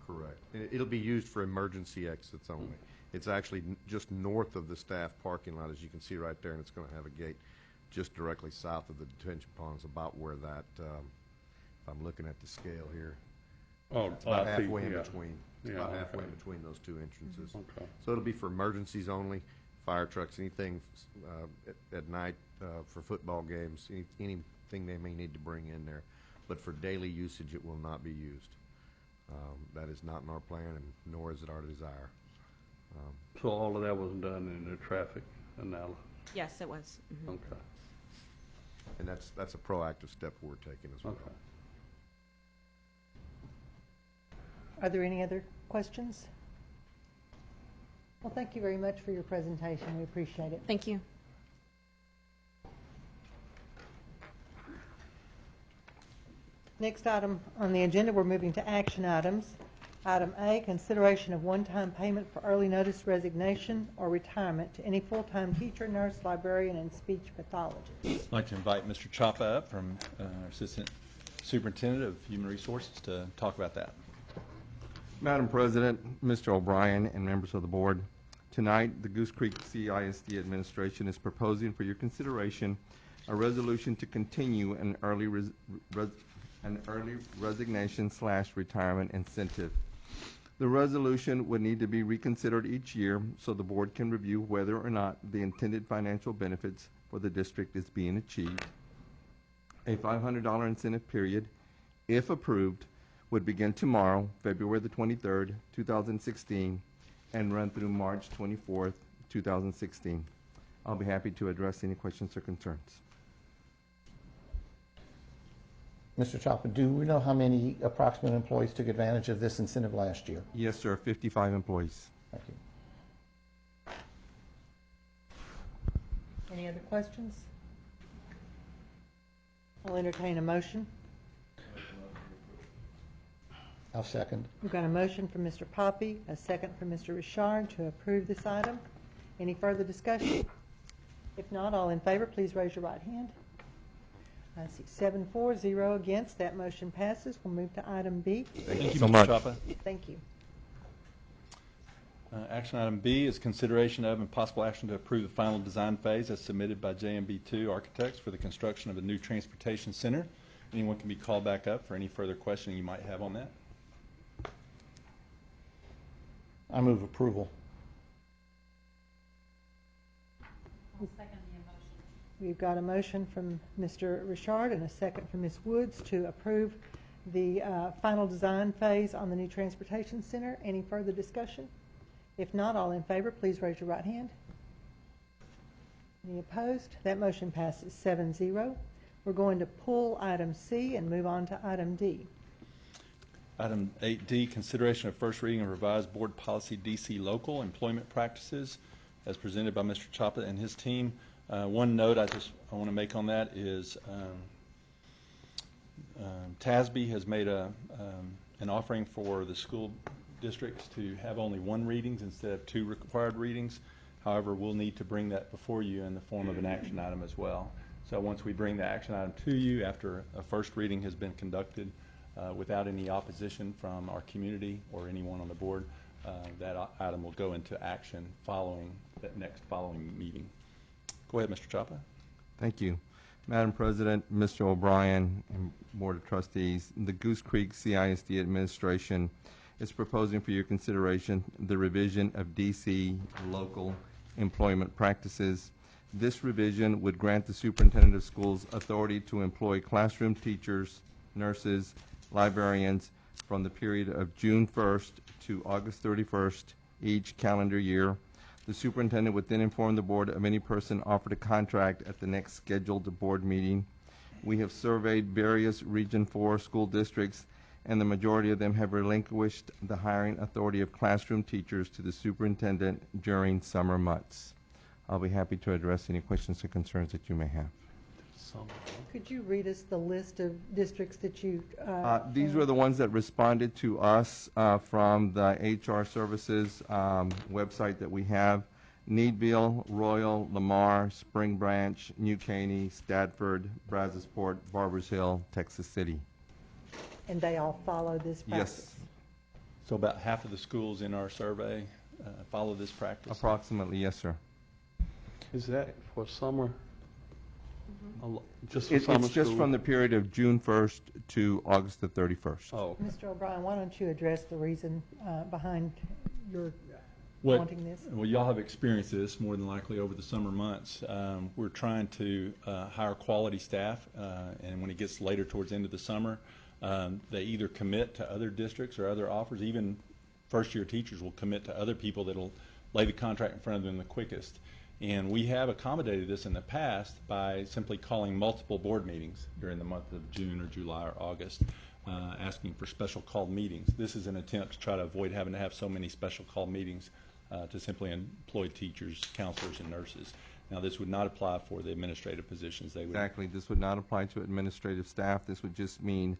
Correct. It'll be used for emergency exits only. It's actually just north of the staff parking lot, as you can see right there, and it's going to have a gate just directly south of the detention ponds, about where that, if I'm looking at the scale here, it's about halfway in between. It's about halfway in between those two entrances. Okay. So it'll be for emergencies only, fire trucks, anything at night for football games, anything they may need to bring in there. But for daily usage, it will not be used. That is not in our plan, and nor is it our desire. So all of that was done in the traffic analysis? Yes, it was. Mm-hmm. Okay. And that's a proactive step we're taking as well. Okay. Are there any other questions? Well, thank you very much for your presentation. We appreciate it. Thank you. Next item on the agenda, we're moving to action items. Item A, consideration of one-time payment for early notice resignation or retirement to any full-time teacher, nurse, librarian, and speech pathologist. I'd like to invite Mr. Chapa up from our Assistant Superintendent of Human Resources to talk about that. Madam President, Mr. O'Brien, and members of the board, tonight the Goose Creek CISD administration is proposing for your consideration a resolution to continue an early resignation/retirement incentive. The resolution would need to be reconsidered each year so the board can review whether or not the intended financial benefits for the district is being achieved. A $500 incentive period, if approved, would begin tomorrow, February the 23rd, 2016, and run through March 24th, 2016. I'll be happy to address any questions or concerns. Mr. Chapa, do we know how many approximate employees took advantage of this incentive last year? Yes, sir, 55 employees. Thank you. Any other questions? I'll entertain a motion. I'll second. We've got a motion from Mr. Poppy, a second from Mr. Richard to approve this item. Any further discussion? If not, all in favor, please raise your right hand. I see 7-4-0 against. That motion passes. We'll move to item B. Thank you so Mr. much. Chapa. Thank you. Action item B is consideration of and possible action to approve the final design phase as submitted by JMB2 Architects for the construction of a new transportation center. Anyone can be called back up for any further questioning you might have on that. I move approval. We've got a motion from Mr. Richard and a second from Ms. Woods to approve the final design phase on the new transportation center. Any further discussion? If not, all in favor, please raise your right hand. Any opposed? That motion passes 7-0. We're going to pull item C and move on to item D. Item 8D, consideration of first reading of revised board policy DC local employment practices as presented by Mr. Chapa and his team. One note I want to make on that is TASB has made an offering for the school districts to have only one readings instead of 2 required readings. However, we'll need to bring that before you in the form of an action item as well. So once we bring the action item to you after a first reading has been conducted without any opposition from our community or anyone on the board, that item will go into action following that next following meeting. Go ahead, Mr. Chapa. Thank you. Madam President, Mr. O'Brien, and Board of Trustees, the Goose Creek CISD administration is proposing for your consideration the revision of DC local employment practices. This revision would grant the superintendent of schools authority to employ classroom teachers, nurses, librarians from the period of June 1st to August 31st each calendar year. The superintendent would then inform the board of any person offered a contract at the next scheduled board meeting. We have surveyed various Region 4 school districts, and the majority of them have relinquished the hiring authority of classroom teachers to the superintendent during summer months. I'll be happy to address any questions or concerns that you may have. Could you read us the list of districts that you? These were the ones that responded to us from the HR Services website that we have. Needville, Royal, Lamar, Spring Branch, New Caney, Stadford, Brazosport, Barbers Hill, Texas City. And they all follow this practice? Yes. So about half of the schools in our survey follow this practice? Approximately, yes, sir. Is that for summer? Just It's summer just school? from the period of June 1st to August the 31st. Oh, okay. Mr. O'Brien, why don't you address the reason behind your What, wanting this? well, y'all have experienced this more than likely over the summer months. We're trying to hire quality staff, and when it gets later towards the end of the summer, they either commit to other districts or other offers. Even first-year teachers will commit to other people that will lay the contract in front of them the quickest. And we have accommodated this in the past by simply calling multiple board meetings during the month of June or July or August, asking for special called meetings. This is an attempt to try to avoid having to have so many special called meetings to simply employ teachers, counselors, and nurses. Now, this would not apply for the administrative positions. They would. Exactly. This would not apply to administrative staff. This would just mean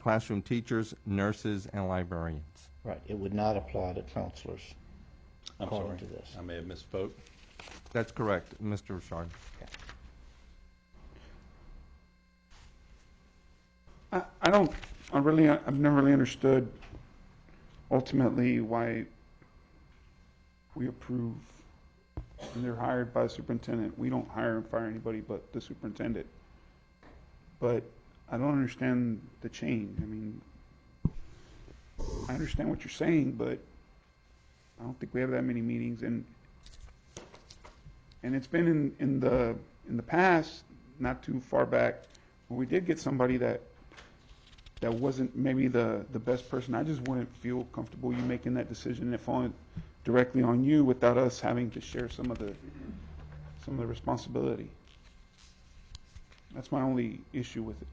classroom teachers, nurses, and librarians. Right. It would not apply to counselors. I'm sorry. To this. I may have misspoke. That's correct, Mr. Richard. I've never really understood ultimately why we approve and they're hired by the superintendent. We don't hire and fire anybody but the superintendent. But I don't understand the change. I mean, I understand what you're saying, but I don't think we have that many meetings, and it's been in the past, not too far back, when we did get somebody that wasn't maybe the best person. I just wouldn't feel comfortable you making that decision and it falling directly on you without us having to share some of the responsibility. That's my only issue with it.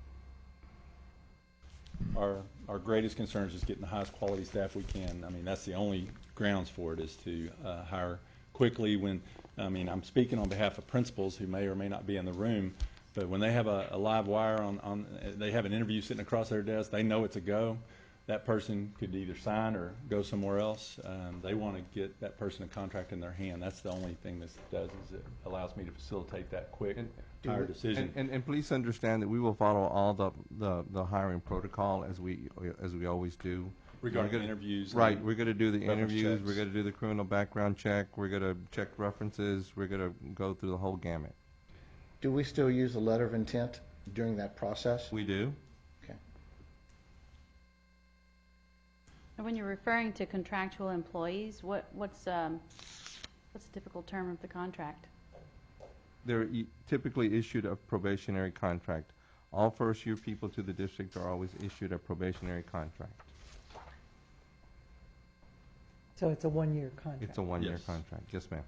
Our greatest concern is just getting the highest quality staff we can. I mean, that's the only grounds for it, is to hire quickly. I'm speaking on behalf of principals who may or may not be in the room, but when they have a live wire they have an interview sitting across their desk, they know it's a go. That person could either sign or go somewhere else. They want to get that person a contract in their hand. That's the only thing this does, is it allows me to facilitate that quick hire decision. And please understand that we will follow all the hiring protocol as we always do. Regarding interviews. Right. We're going to do the interviews. Checks. We're going to do the criminal background check. We're going to check references. We're going to go through the whole gamut. Do we still use a letter of intent during that process? We do. Okay. And when you're referring to contractual employees, what's the typical term of the contract? They're typically issued a probationary contract. All first-year people to the district are always issued a probationary contract. So it's a one-year contract? It's a one-year Yes. contract. Yes, ma'am.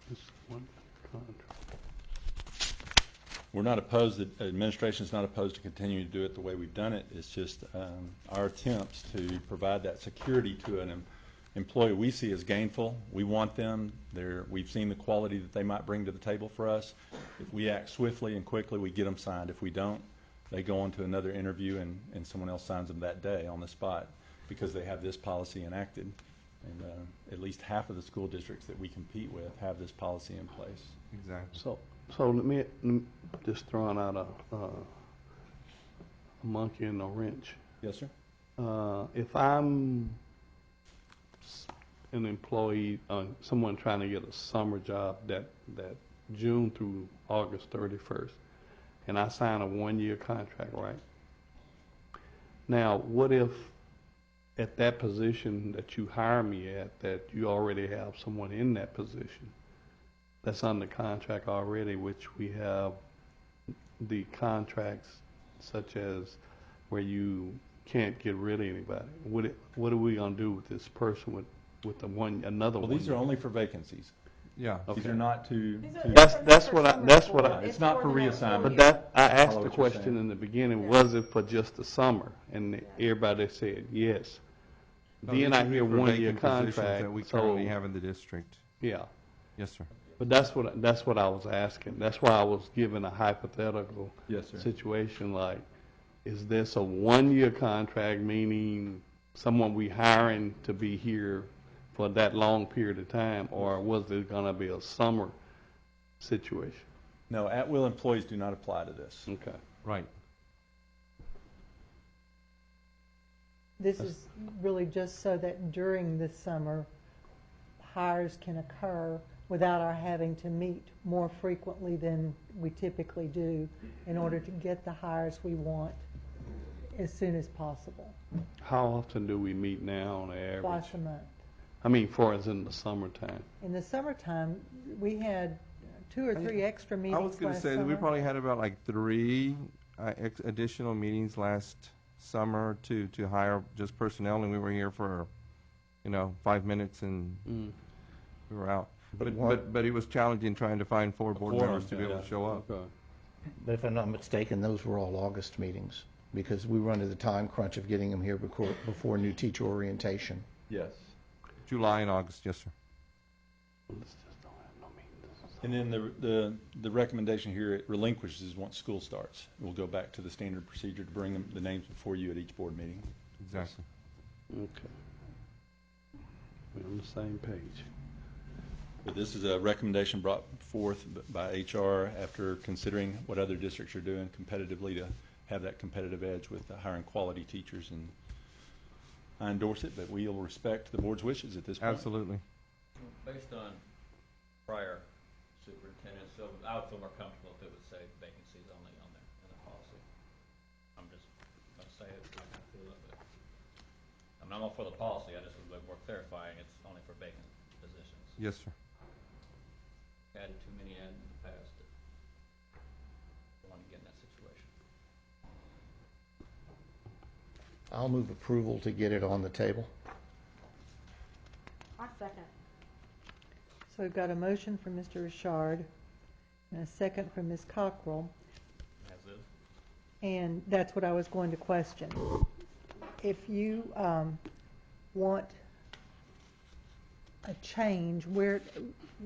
Just one contract. We're not opposed, the administration's not opposed to continuing to do it the way we've done it. It's just our attempts to provide that security to an employee we see as gainful. We want them. We've seen the quality that they might bring to the table for us. If we act swiftly and quickly, we get them signed. If we don't, they go on to another interview and someone else signs them that day on the spot, because they have this policy enacted. And at least half of the school districts that we compete with have this policy in place. Exactly. So let me just throwing out a monkey in a wrench. Yes, sir. If I'm an employee, someone trying to get a summer job that June through August 31st, and I sign a one-year contract, right? Now, what if at that position that you hire me at, that you already have someone in that position that's under contract already, which we have the contracts such as where you can't get rid of anybody? What are we going to do with this person with another one? Well, these are only for vacancies. Yeah. These are not to. That's what I. It's not for reassignment. But that, I asked Follow the what you're question saying. in the beginning, was it for just the summer? And everybody said yes. No, Then these I would be hear for one-year vacant positions contract, that we so. currently have in the district. Yeah. Yes, sir. But that's what I was asking. That's why I was given a hypothetical Yes, sir. situation, like, is this a one-year contract, meaning someone we hiring to be here for that long period of time, or was it gonna be a summer situation? No, at-will employees do not apply to this. Okay. Right. This is really just so that during the summer, hires can occur without our having to meet more frequently than we typically do in order to get the hires we want as soon as possible. How often do we meet now on average? Twice a month. I mean, for as in the summertime. In the summertime, we had 2 or 3 extra meetings I was going to last say that we summer. probably had about like 3 additional meetings last summer to hire just personnel, and we were here for, 5 minutes and we were out. But it was challenging trying to find 4 board members to be able to show up. Okay. But if I'm not mistaken, those were all August meetings, because we run into the time crunch of getting them here before new teacher orientation. Yes. July and August, yes, sir. And then the recommendation here, it relinquishes once school starts. We'll go back to the standard procedure to bring the names before you at each board meeting. Exactly. Okay. We're on the same page. But this is a recommendation brought forth by HR after considering what other districts are doing competitively to have that competitive edge with hiring quality teachers. And I endorse it, but we'll respect the board's wishes at this point. Absolutely. Based on prior superintendents, so I would feel more comfortable if it would say vacancies only on there in the policy. I'm just going to say it like I feel it, but I'm all for the policy. I just would look more clarifying. It's only for vacant positions. Yes, sir. Added too many in the past. Don't want to get in that situation. I'll move approval to get it on the table. I second. So we've got a motion from Mr. Richard and a second from Ms. Cockrell. As is. And that's what I was going to question. If you want a change, where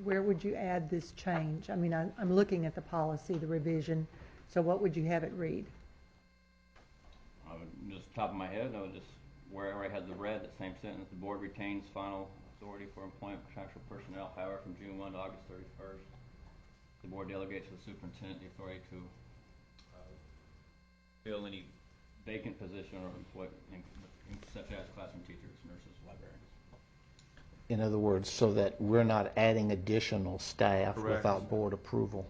would you add this change? I mean, I'm looking at the policy, the revision, so what would you have it read? I would just top of my head, I would just wherever I had the red, that same sentence, the board retains final authority for employment of contractual personnel, however, from June 1 to August 31st. The board delegates to the superintendent the authority to fill any vacant position or employment, such as classroom teachers, nurses, librarians. In other words, so that we're not adding additional staff Correct. without board approval.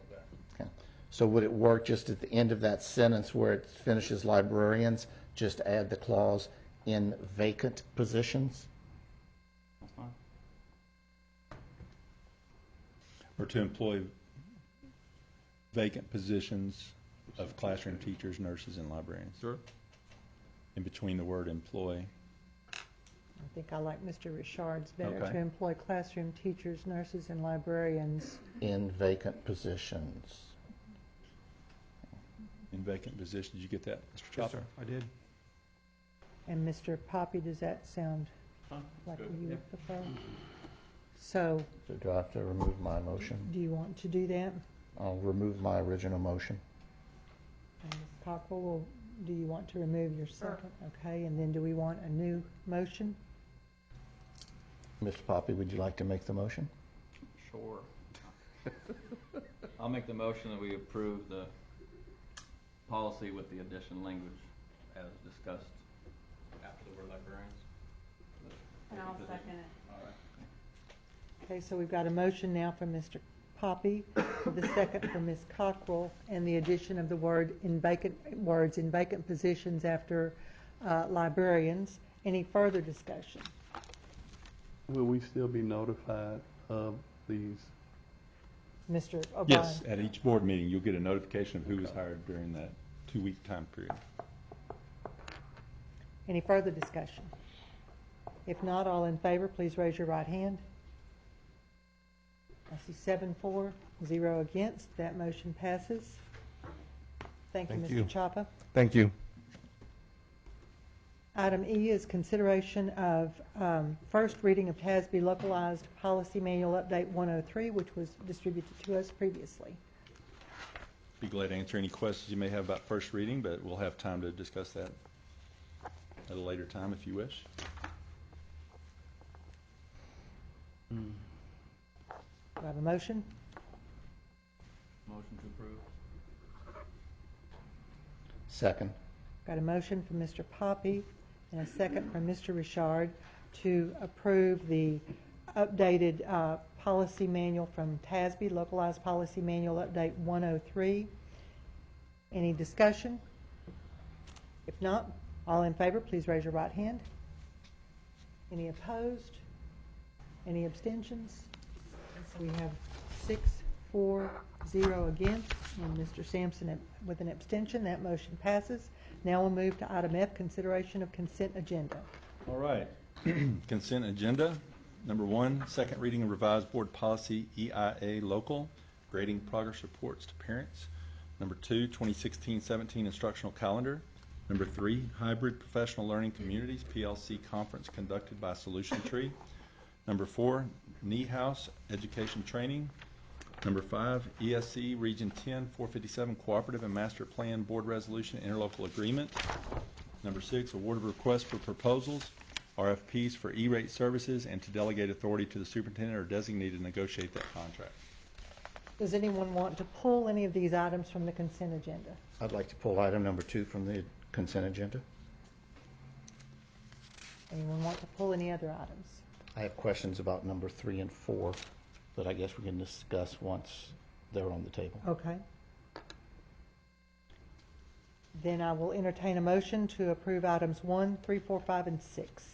Okay. So would it work just at the end of that sentence where it finishes librarians, just add the clause in vacant positions? That's fine. Or to employ vacant positions of classroom teachers, nurses, and librarians. Sure. In between the word employ. I think I like Mr. Richard's better, Okay. to employ classroom teachers, nurses, and librarians. In vacant positions. In vacant positions. Did you get that, Mr. Yes, Chopper? sir. I did. And Mr. Poppy, does that sound like good. you Yeah. would prefer? So, So do I have to remove my motion? do you want to do that? I'll remove my original motion. And Ms. Cockrell, do you want to remove your second? Okay, and then do we want a new motion? Mr. Poppy, would you like to make the motion? Sure. I'll make the motion that we approve the policy with the additional language as discussed after the word librarians. And I'll second it. All right. Okay, so we've got a motion now from Mr. Poppy, with a second from Ms. Cockrell, and the addition of the words in vacant positions after librarians. Any further discussion? Will we still be notified of these? Mr. O'Brien? Yes, at each board meeting, you'll get a notification of who was hired during that 2-week time period. Any further discussion? If not, all in favor, please raise your right hand. I see 7 for, 0 against. That motion passes. Thank you, Mr. Chapa. Thank you. Item E is consideration of first reading of TASB Localized Policy Manual Update 103, which was distributed to us previously. Be glad to answer any questions you may have about first reading, but we'll have time to discuss that at a later time if you wish. Do I have a motion? Motion to approve. Second. Got a motion from Mr. Poppy and a second from Mr. Richard to approve the updated policy manual from TASB, Localized Policy Manual Update 103. Any discussion? If not, all in favor, please raise your right hand. Any opposed? Any abstentions? We have 6 for, 0 against, and Mr. Sampson with an abstention. That motion passes. Now we'll move to item F, consideration of consent agenda. All right. Consent agenda. Number 1, second reading of revised board policy EIA local, grading progress reports to parents. Number 2, 2016-17 instructional calendar. Number 3, hybrid professional learning communities PLC conference conducted by Solution Tree. Number 4, knee house education training. Number 5, ESC Region 10 457 Cooperative and Master Plan Board Resolution Interlocal Agreement. Number 6, award of requests for proposals, RFPs for E-rate services, and to delegate authority to the superintendent or designee to negotiate that contract. Does anyone want to pull any of these items from the consent agenda? I'd like to pull item number 2 from the consent agenda. Anyone want to pull any other items? I have questions about number 3 and 4 that I guess we can discuss once they're on the table. Okay. Then I will entertain a motion to approve items 1, 3, 4, 5, and 6.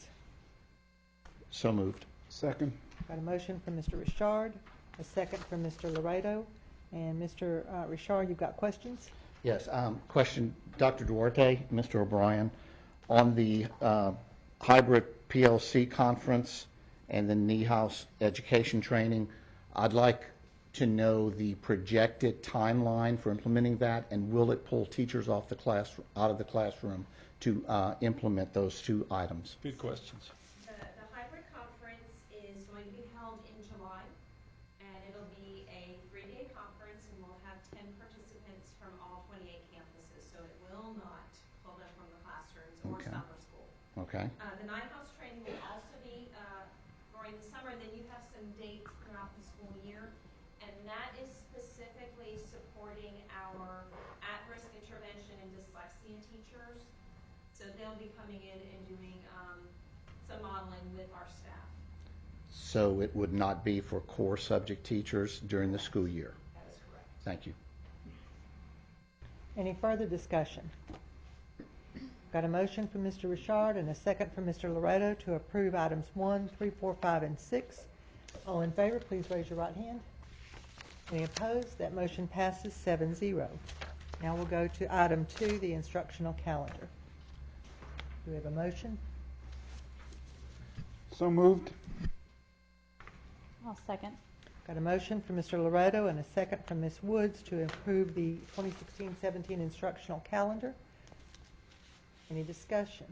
So moved. Second. Got a motion from Mr. Richard, a second from Mr. Laredo. And Mr. Richard, you've got questions? Yes. Question, Dr. Duarte, Mr. O'Brien, on the hybrid PLC conference and the knee house education training, I'd like to know the projected timeline for implementing that, and will it pull teachers off the out of the classroom to implement those 2 items? Good questions. The hybrid conference is going to be held in July, and it'll be a 3-day conference, and we'll have 10 participants from all 28 campuses, so it will not pull them from the classrooms or summer school. Okay. The Night House training will also be during the summer, and then you have some dates throughout the school year, and that is specifically supporting our at-risk intervention and dyslexia teachers. So they'll be coming in and doing some modeling with our staff. So it would not be for core subject teachers during the school year? That is correct. Thank you. Any further discussion? Got a motion from Mr. Richard and a second from Mr. Loretto to approve items 1, 3, 4, 5, and 6. All in favor, please raise your right hand. Any opposed? That motion passes 7-0. Now we'll go to item 2, the instructional calendar. Do we have a motion? So moved. I'll second. Got a motion from Mr. Loretto and a second from Ms. Woods to approve the 2016-17 instructional calendar. Any discussion?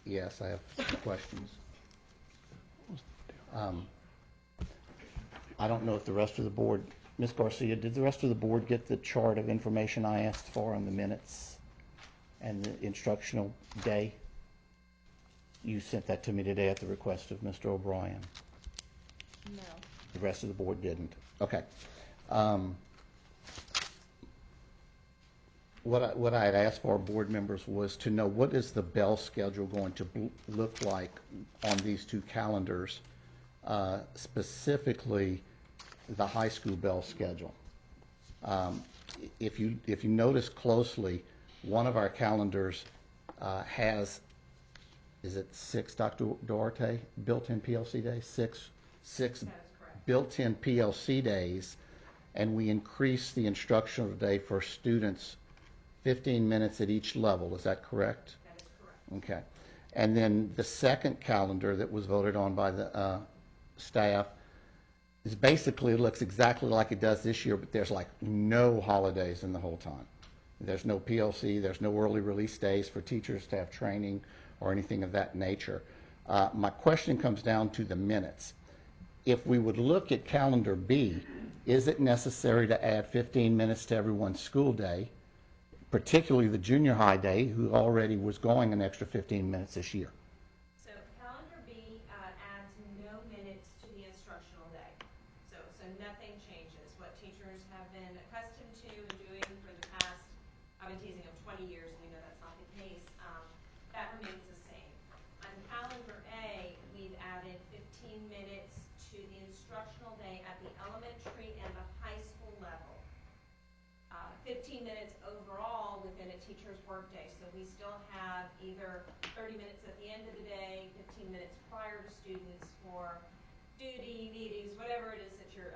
Yes, I have some questions. I don't know if the rest of the board, Ms. Garcia, did the rest of the board get the chart of information I asked for on the minutes and the instructional day? You sent that to me today at the request of Mr. O'Brien. No. The rest of the board didn't. Okay. What I had asked for board members was to know what is the bell schedule going to look like on these 2 calendars, specifically the high school bell schedule. If you notice closely, one of our calendars has, is it 6, Dr. Duarte, built-in PLC days? 6 built-in PLC days, and we increase the instructional day for students 15 minutes at each level. Is that correct? That is correct. Okay. And then the second calendar that was voted on by the staff It basically looks exactly like it does this year, but there's like no holidays in the whole time. There's no PLC, there's no early release days for teachers to have training or anything of that nature. My question comes down to the minutes. If we would look at calendar B, is it necessary to add 15 minutes to everyone's school day, particularly the junior high day, who already was going an extra 15 minutes this year? So calendar B adds no minutes to the instructional day. So nothing changes. What teachers have been accustomed to and doing for the past, I've been teasing them 20 years, and we know that's not the case, that remains the same. On calendar A, we've added 15 minutes to the instructional day at the elementary and the high school level. 15 minutes overall within a teacher's workday. So we still have either 30 minutes at the end of the day, 15 minutes prior to students for duty, meetings, whatever it is that your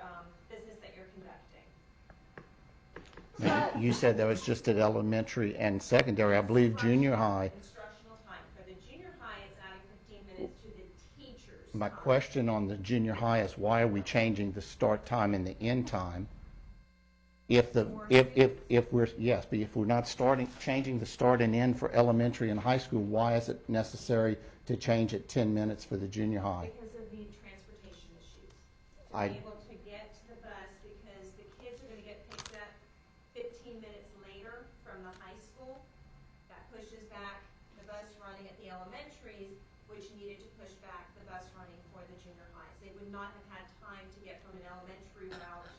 business that you're conducting. Now, you said that was just at elementary and secondary. I believe junior high. Instructional time. For the junior high, it's adding 15 minutes to the teacher's My time. question on the junior high is why are we changing the start time and the end time? If we're not changing the start and end for elementary and high school, why is it necessary to change it 10 minutes for the junior high? Because of the transportation issues. To be able to get to the bus, because the kids are going to get picked up 15 minutes later from the high school. That pushes back the bus running at the elementaries, which needed to push back the bus running for the junior highs. They would not have had time to get from an elementary route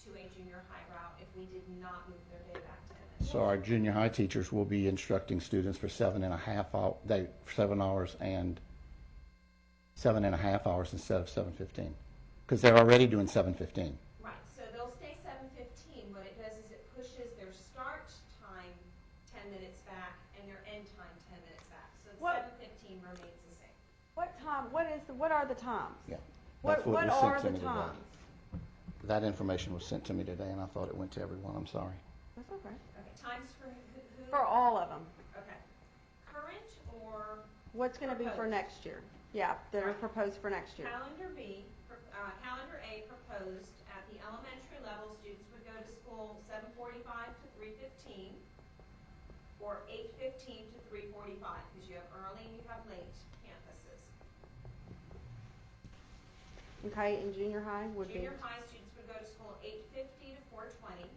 to a junior high route if we did not move their day back 10 minutes. So our junior high teachers will be instructing students for 7 hours and 7.5 hours instead of 7:15, because they're already doing 7:15. Right, so they'll stay 7:15. What it does is it pushes their start time 10 minutes back and their end time 10 minutes back. So the 7:15 remains the same. What time? What are the times? Yeah, What was are sent to the me times? today. That information was sent to me today, and I thought it went to everyone. I'm sorry. That's okay. Okay, times for who? For all of them. Okay. Current or what's going to be for next year? Yeah, that are proposed for next year. Calendar B, calendar A proposed at the elementary level, students would go to school 7:45 to 3:15 or 8:15 to 3:45 because you have early and you have late campuses. Okay, and junior high would be? Junior high students would go to school 8:50 to 4:20.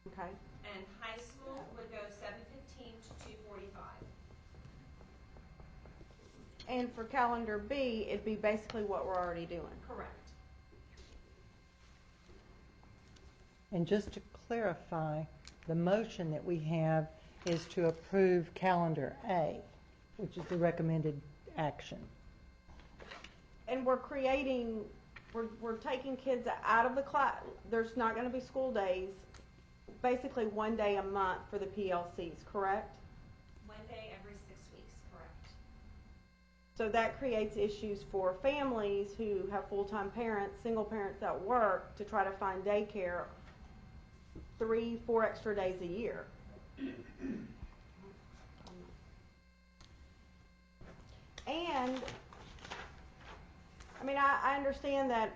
Okay. And high school would go 7:15 to 2:45. And for calendar B, it'd be basically what we're already doing. Correct. And just to clarify, the motion that we have is to approve calendar A, which is the recommended action. And we're taking kids out of the class. There's not going to be school days, basically one day a month for the PLCs, correct? One day every 6 weeks, correct. So that creates issues for families who have full-time parents, single parents at work, to try to find daycare 3-4 extra days a year. And I mean, I understand that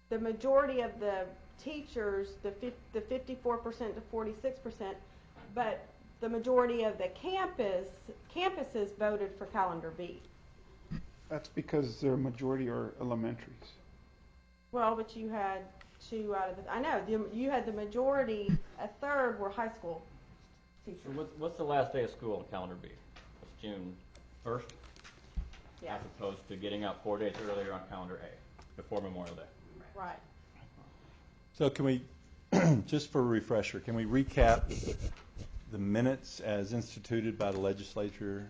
the majority of the teachers, the 54% to 46%, but the majority of the campuses voted for calendar B. That's because their majority are elementaries. Well, but you had two out of the, I know, you had the majority, a third were high school teachers. So what's the last day of school on calendar B? It's June 1st? Yeah. As opposed to getting out 4 days earlier on calendar A, before Memorial Day. Right. So can we, just for a refresher, can we recap the minutes as instituted by the legislature?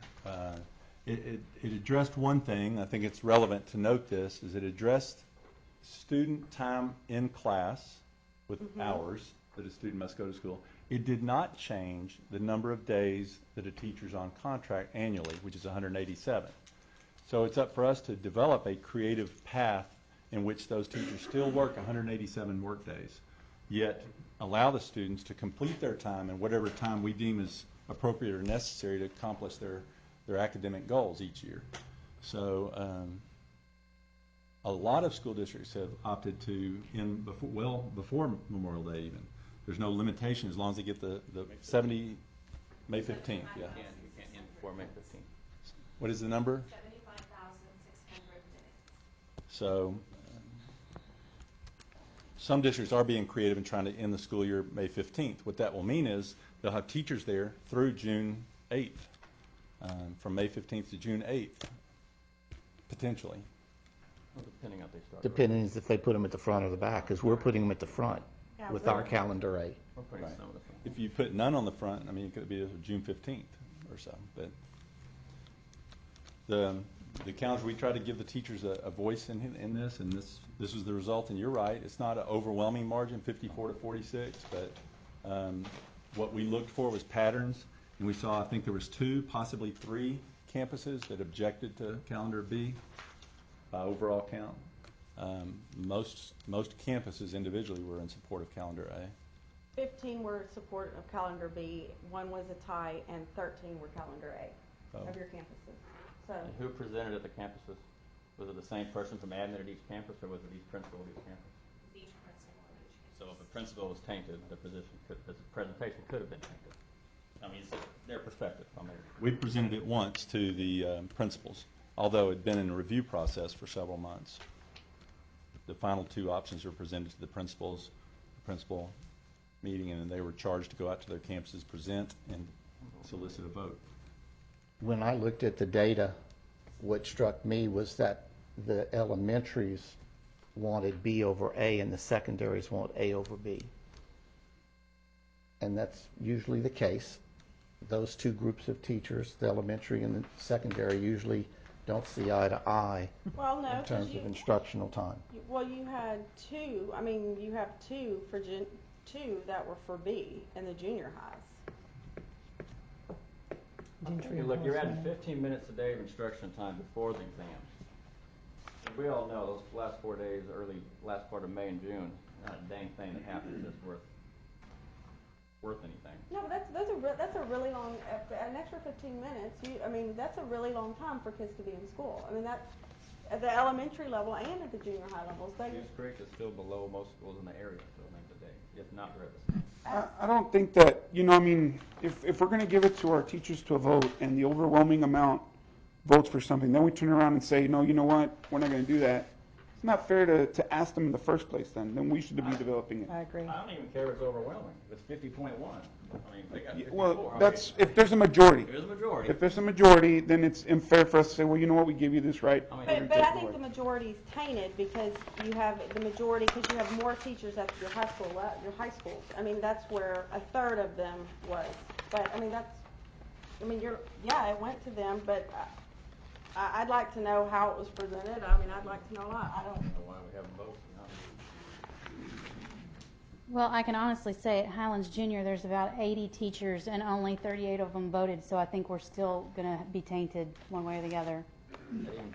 It addressed one thing, I think it's relevant to note this, is it addressed student time in class with hours that a student must go to school. It did not change the number of days that a teacher's on contract annually, which is 187. So it's up for us to develop a creative path in which those teachers still work 187 work days, yet allow the students to complete their time in whatever time we deem is appropriate or necessary to accomplish their academic goals each year. So A lot of school districts have opted to end before Memorial Day even. There's no limitation as long as they get the 70, May 15th, yeah. You can't end before May 15th. What is the number? 75,600 minutes. So some districts are being creative and trying to end the school year May 15th. What that will mean is they'll have teachers there through June 8th, from May 15th to June 8th, potentially. Well, depending on if they start. Depending if they put them at the front or the back, because we're putting them at the front with our calendar A. We're putting Right. some of the front. If you put none on the front, I mean, it could be June 15th or so. But the calendar, we try to give the teachers a voice in this, and this is the result. And you're right, it's not an overwhelming margin, 54 to 46. But what we looked for was patterns, and we saw, I think there was 2, possibly 3 campuses that objected to calendar B by overall count. Most campuses individually were in support of calendar A. 15 were in support of calendar B, 1 was a tie, and 13 were calendar A of your campuses. So And who presented at the campuses? Was it the same person from admin at each campus, or was it each principal at each campus? Each principal at each campus. So if a principal was tainted, the presentation could have been tainted. I mean, it's their perspective. I mean, We presented it once to the principals, although it had been in a review process for several months. The final 2 options were presented to the principals, the principal meeting, and then they were charged to go out to their campuses, present, and solicit a vote. When I looked at the data, what struck me was that the elementaries wanted B over A and the secondaries want A over B. And that's usually the case. Those 2 groups of teachers, the elementary and the secondary, usually don't see eye to eye in terms of instructional time. Well, you had 2. I mean, you have 2 for 2 that were for B in the junior highs. Look, you're adding 15 minutes a day of instruction time before the exams. And we all know those last 4 days, last part of May and June, not a dang thing that happens that's worth anything. No, but that's a really long, an extra 15 minutes. I mean, that's a really long time for kids to be in school. I mean, that's at the elementary level and at the junior high levels. Goose Creek is still below most schools in the area for the length of day. If not, they're at the same. I don't think that, I mean, if we're going to give it to our teachers to vote and the overwhelming amount votes for something, then we turn around and say, no, you know what, we're not going to do that. It's not fair to ask them in the first place then we should be developing it. I agree. I don't even care if it's overwhelming. If it's 50.1, I mean, they got 54. Well, that's, if there's a majority. There's a majority. If there's a majority, then it's unfair for us to say, well, you know what, we give you this right. But I think the majority is tainted because you have the majority, because you have more teachers at your high schools. I mean, that's where a third of them was. But I mean, it went to them, but I'd like to know how it was presented. I mean, I'd like to know a lot. I don't know why we have votes. Well, I can honestly say at Highlands Junior, there's about 80 teachers and only 38 of them voted, so I think we're still going to be tainted one way or the other.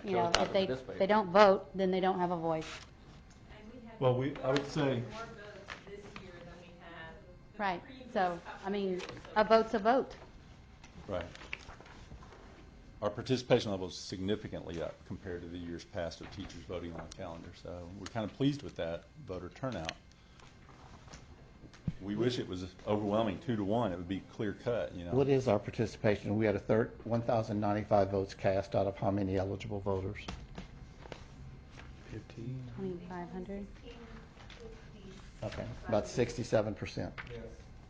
You know, if they don't vote, then they don't have a voice. Well, I would say. More votes this year than we had the Right. previous So, couple I mean, years, a vote's a vote. Right. Our participation level is significantly up compared to the years past of teachers voting on the calendar. So we're kind of pleased with that voter turnout. We wish it was overwhelming 2-1. It would be clear cut. What is our participation? We had 1,095 votes cast out of how many eligible voters? 2,500. Okay, about 67%. Yes.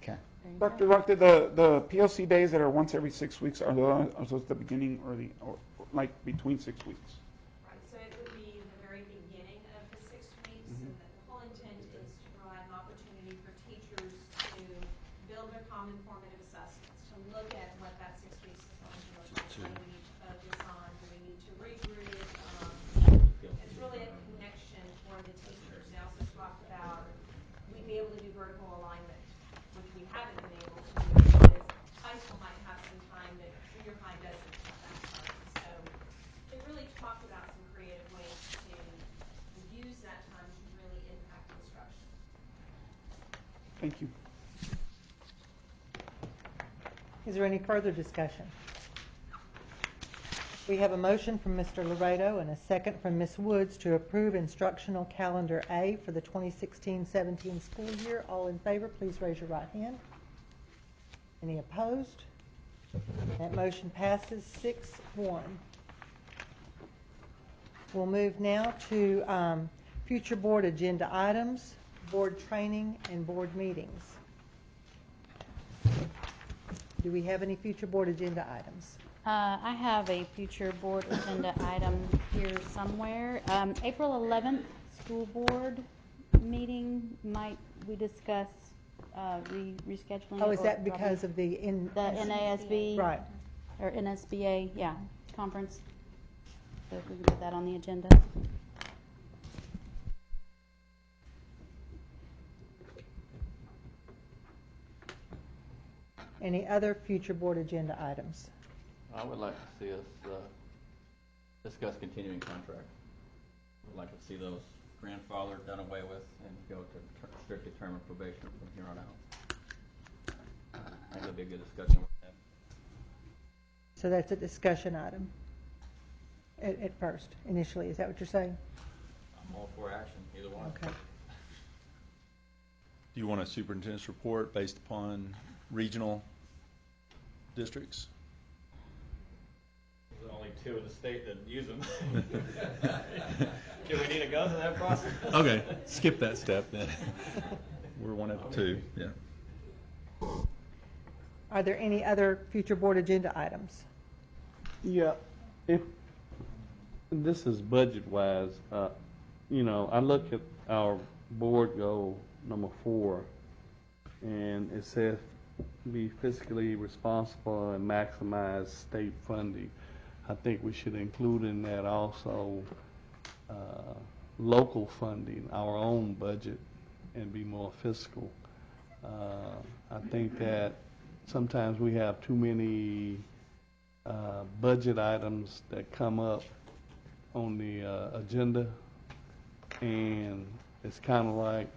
Okay. Dr. Rock, the PLC days that are once every 6 weeks, are those the beginning or like between 6 weeks? Right, so it would be the very beginning of the 6 weeks, and the whole intent is to provide an opportunity for teachers to build their common formative assessments, to look at what that 6 weeks is going to look like. What do we need to focus on? Do we need to regroup? It's really a connection for the teachers. They also talked about we'd be able to do vertical alignment, which we haven't been able to do because high school might have some time that junior high doesn't at that time. So they really talked about some creative ways to use that time to really impact instruction. Thank you. Is there any further discussion? We have a motion from Mr. Laredo and a second from Ms. Woods to approve instructional calendar A for the 2016-17 school year. All in favor, please raise your right hand. Any opposed? That motion passes 6-1. We'll move now to future board agenda items, board training, and board meetings. Do we have any future board agenda items? I have a future board agenda item here somewhere. April 11th, school board meeting. Might we discuss rescheduling? Oh, is that because of the NASB? Right. Or NSBA, yeah, conference. So if we can put that on the agenda. Any other future board agenda items? I would like to see us discuss continuing contracts. I'd like to see those grandfathered, done away with, and go to strictly term of probation from here on out. I think that'd be a good discussion with that. So that's a discussion item at first, initially. Is that what you're saying? I'm all for action, either one. Okay. Do you want a superintendent's report based upon regional districts? There's only 2 in the state that use them. Do we need to go through that process? Okay, skip that step then. We're one of 2, yeah. Are there any other future board agenda items? Yeah, if this is budget-wise, you know, I look at our board goal number 4, and it says be fiscally responsible and maximize state funding. I think we should include in that also local funding, our own budget, and be more fiscal. I think that sometimes we have too many budget items that come up on the agenda, and it's kind of like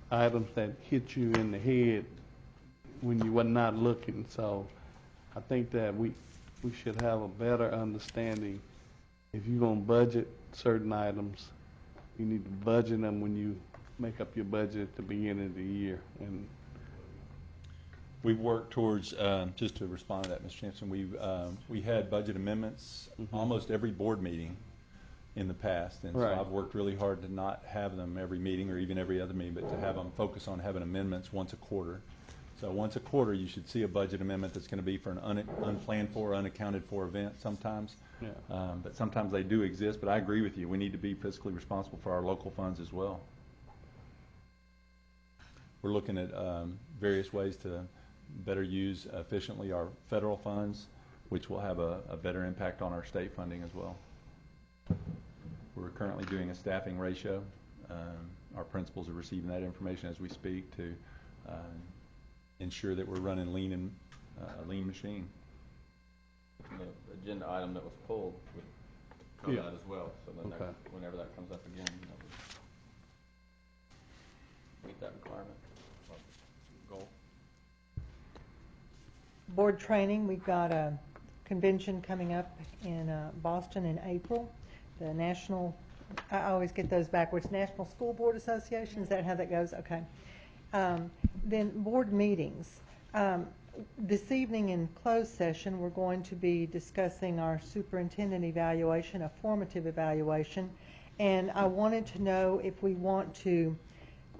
items that hit you in the head when you were not looking. So I think that we should have a better understanding. If you're going to budget certain items, you need to budget them when you make up your budget at the beginning of the year. And we've worked towards, just to respond to that, Ms. Chancellor, we had budget amendments almost every board meeting in the past, and so I've worked really hard to not have them every meeting or even every other meeting, but to have them focus on having amendments once a quarter. So once a quarter, you should see a budget amendment that's going to be for an unplanned for, unaccounted for event sometimes. Yeah. But sometimes they do exist, but I agree with you. We need to be fiscally responsible for our local funds as well. We're looking at various ways to better use efficiently our federal funds, which will have a better impact on our state funding as well. We're currently doing a staffing ratio. Our principals are receiving that information as we speak to ensure that we're running a lean machine. The agenda item that was pulled would cover that as well. So then whenever that comes up again, you know, meet that requirement or goal. Board training, we've got a convention coming up in Boston in April. The National, I always get those backwards, National School Board Association, is that how that goes? Okay. Then board meetings. This evening in closed session, we're going to be discussing our superintendent evaluation, a formative evaluation, and I wanted to know if we want to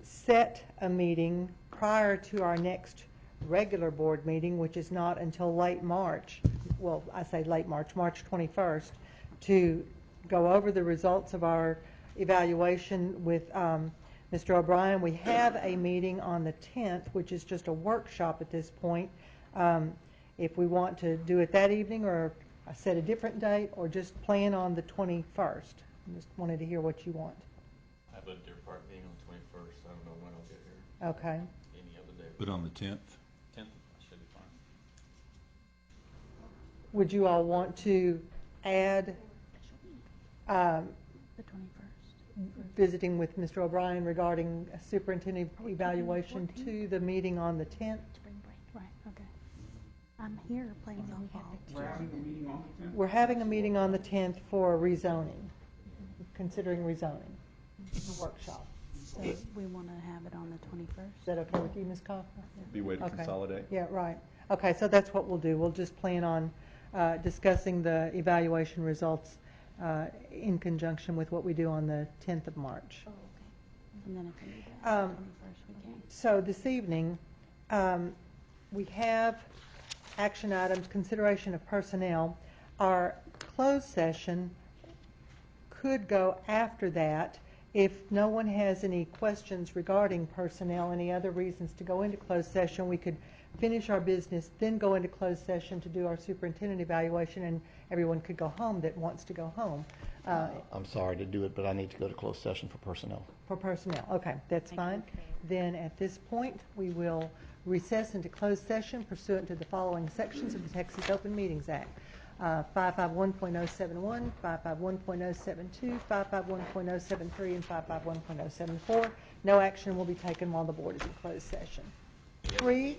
set a meeting prior to our next regular board meeting, which is not until late March, well, I say late March, March 21st, to go over the results of our evaluation with Mr. O'Brien. We have a meeting on the 10th, which is just a workshop at this point. If we want to do it that evening or set a different date or just plan on the 21st. I just wanted to hear what you want. I have a Deer Park meeting on the 21st. So I don't know when I'll get here. Okay. Any other day. But on the 10th? 10th should be fine. Would you all want to add The 21st. visiting with Mr. O'Brien regarding a superintendent evaluation to the meeting on the 10th? Spring break. Right, okay. I'm here playing softball. We're having a meeting on the 10th? We're having a meeting on the 10th for rezoning, considering rezoning, a workshop. So we want to have it on the 21st. Is that okay with you, Ms. Kaufman? Be a way to Okay. consolidate. Yeah, right. Okay, so that's what we'll do. We'll just plan on discussing the evaluation results in conjunction with what we do on the 10th of March. Oh, okay. And then if we need that on the 21st, we can. So this evening, we have action items, consideration of personnel. Our closed session could go after that if no one has any questions regarding personnel, any other reasons to go into closed session. We could finish our business, then go into closed session to do our superintendent evaluation, and everyone could go home that wants to go home. I'm sorry to do it, but I need to go to closed session for personnel. For personnel, okay, that's fine. Then at this point, we will recess into closed session pursuant to the following sections of the Texas Open Meetings Act. 551.071, 551.072, 551.073, and 551.074. No action will be taken while the board is in closed session. 3,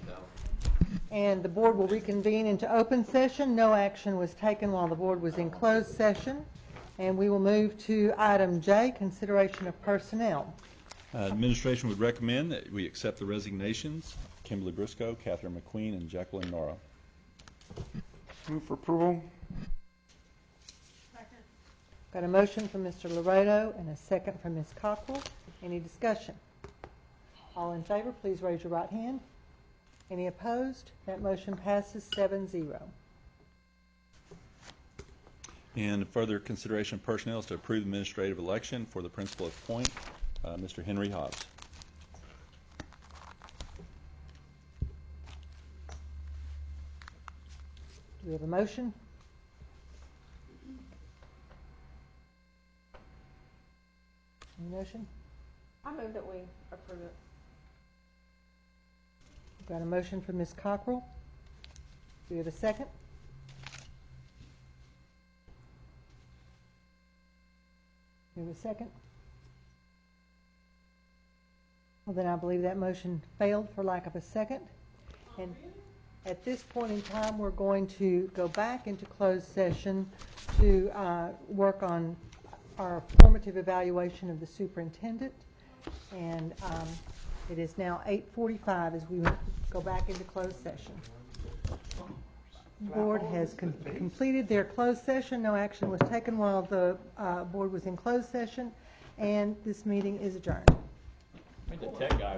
and the board will reconvene into open session. No action was taken while the board was in closed session. And we will move to item J, consideration of personnel. Administration would recommend that we accept the resignations of Kimberly Briscoe, Catherine McQueen, and Jacqueline Nora. Move for approval. Second. Got a motion from Mr. Laredo and a second from Ms. Cockrell. Any discussion? All in favor, please raise your right hand. Any opposed? That motion passes 7-0. And further consideration of personnel is to approve the administrative election for the principal of Point, Mr. Henry Hobbs. Do we have a motion? Any motion? I move that we approve it. We've got a motion from Ms. Cockrell. Do we have a second? Do we have a second? Well, then I believe that motion failed for lack of a second. And at this point in time, we're going to go back into closed session to work on our formative evaluation of the superintendent. And it is now 8:45 as we go back into closed session. The board has completed their closed session. No action was taken while the board was in closed session, and this meeting is adjourned. The tech guy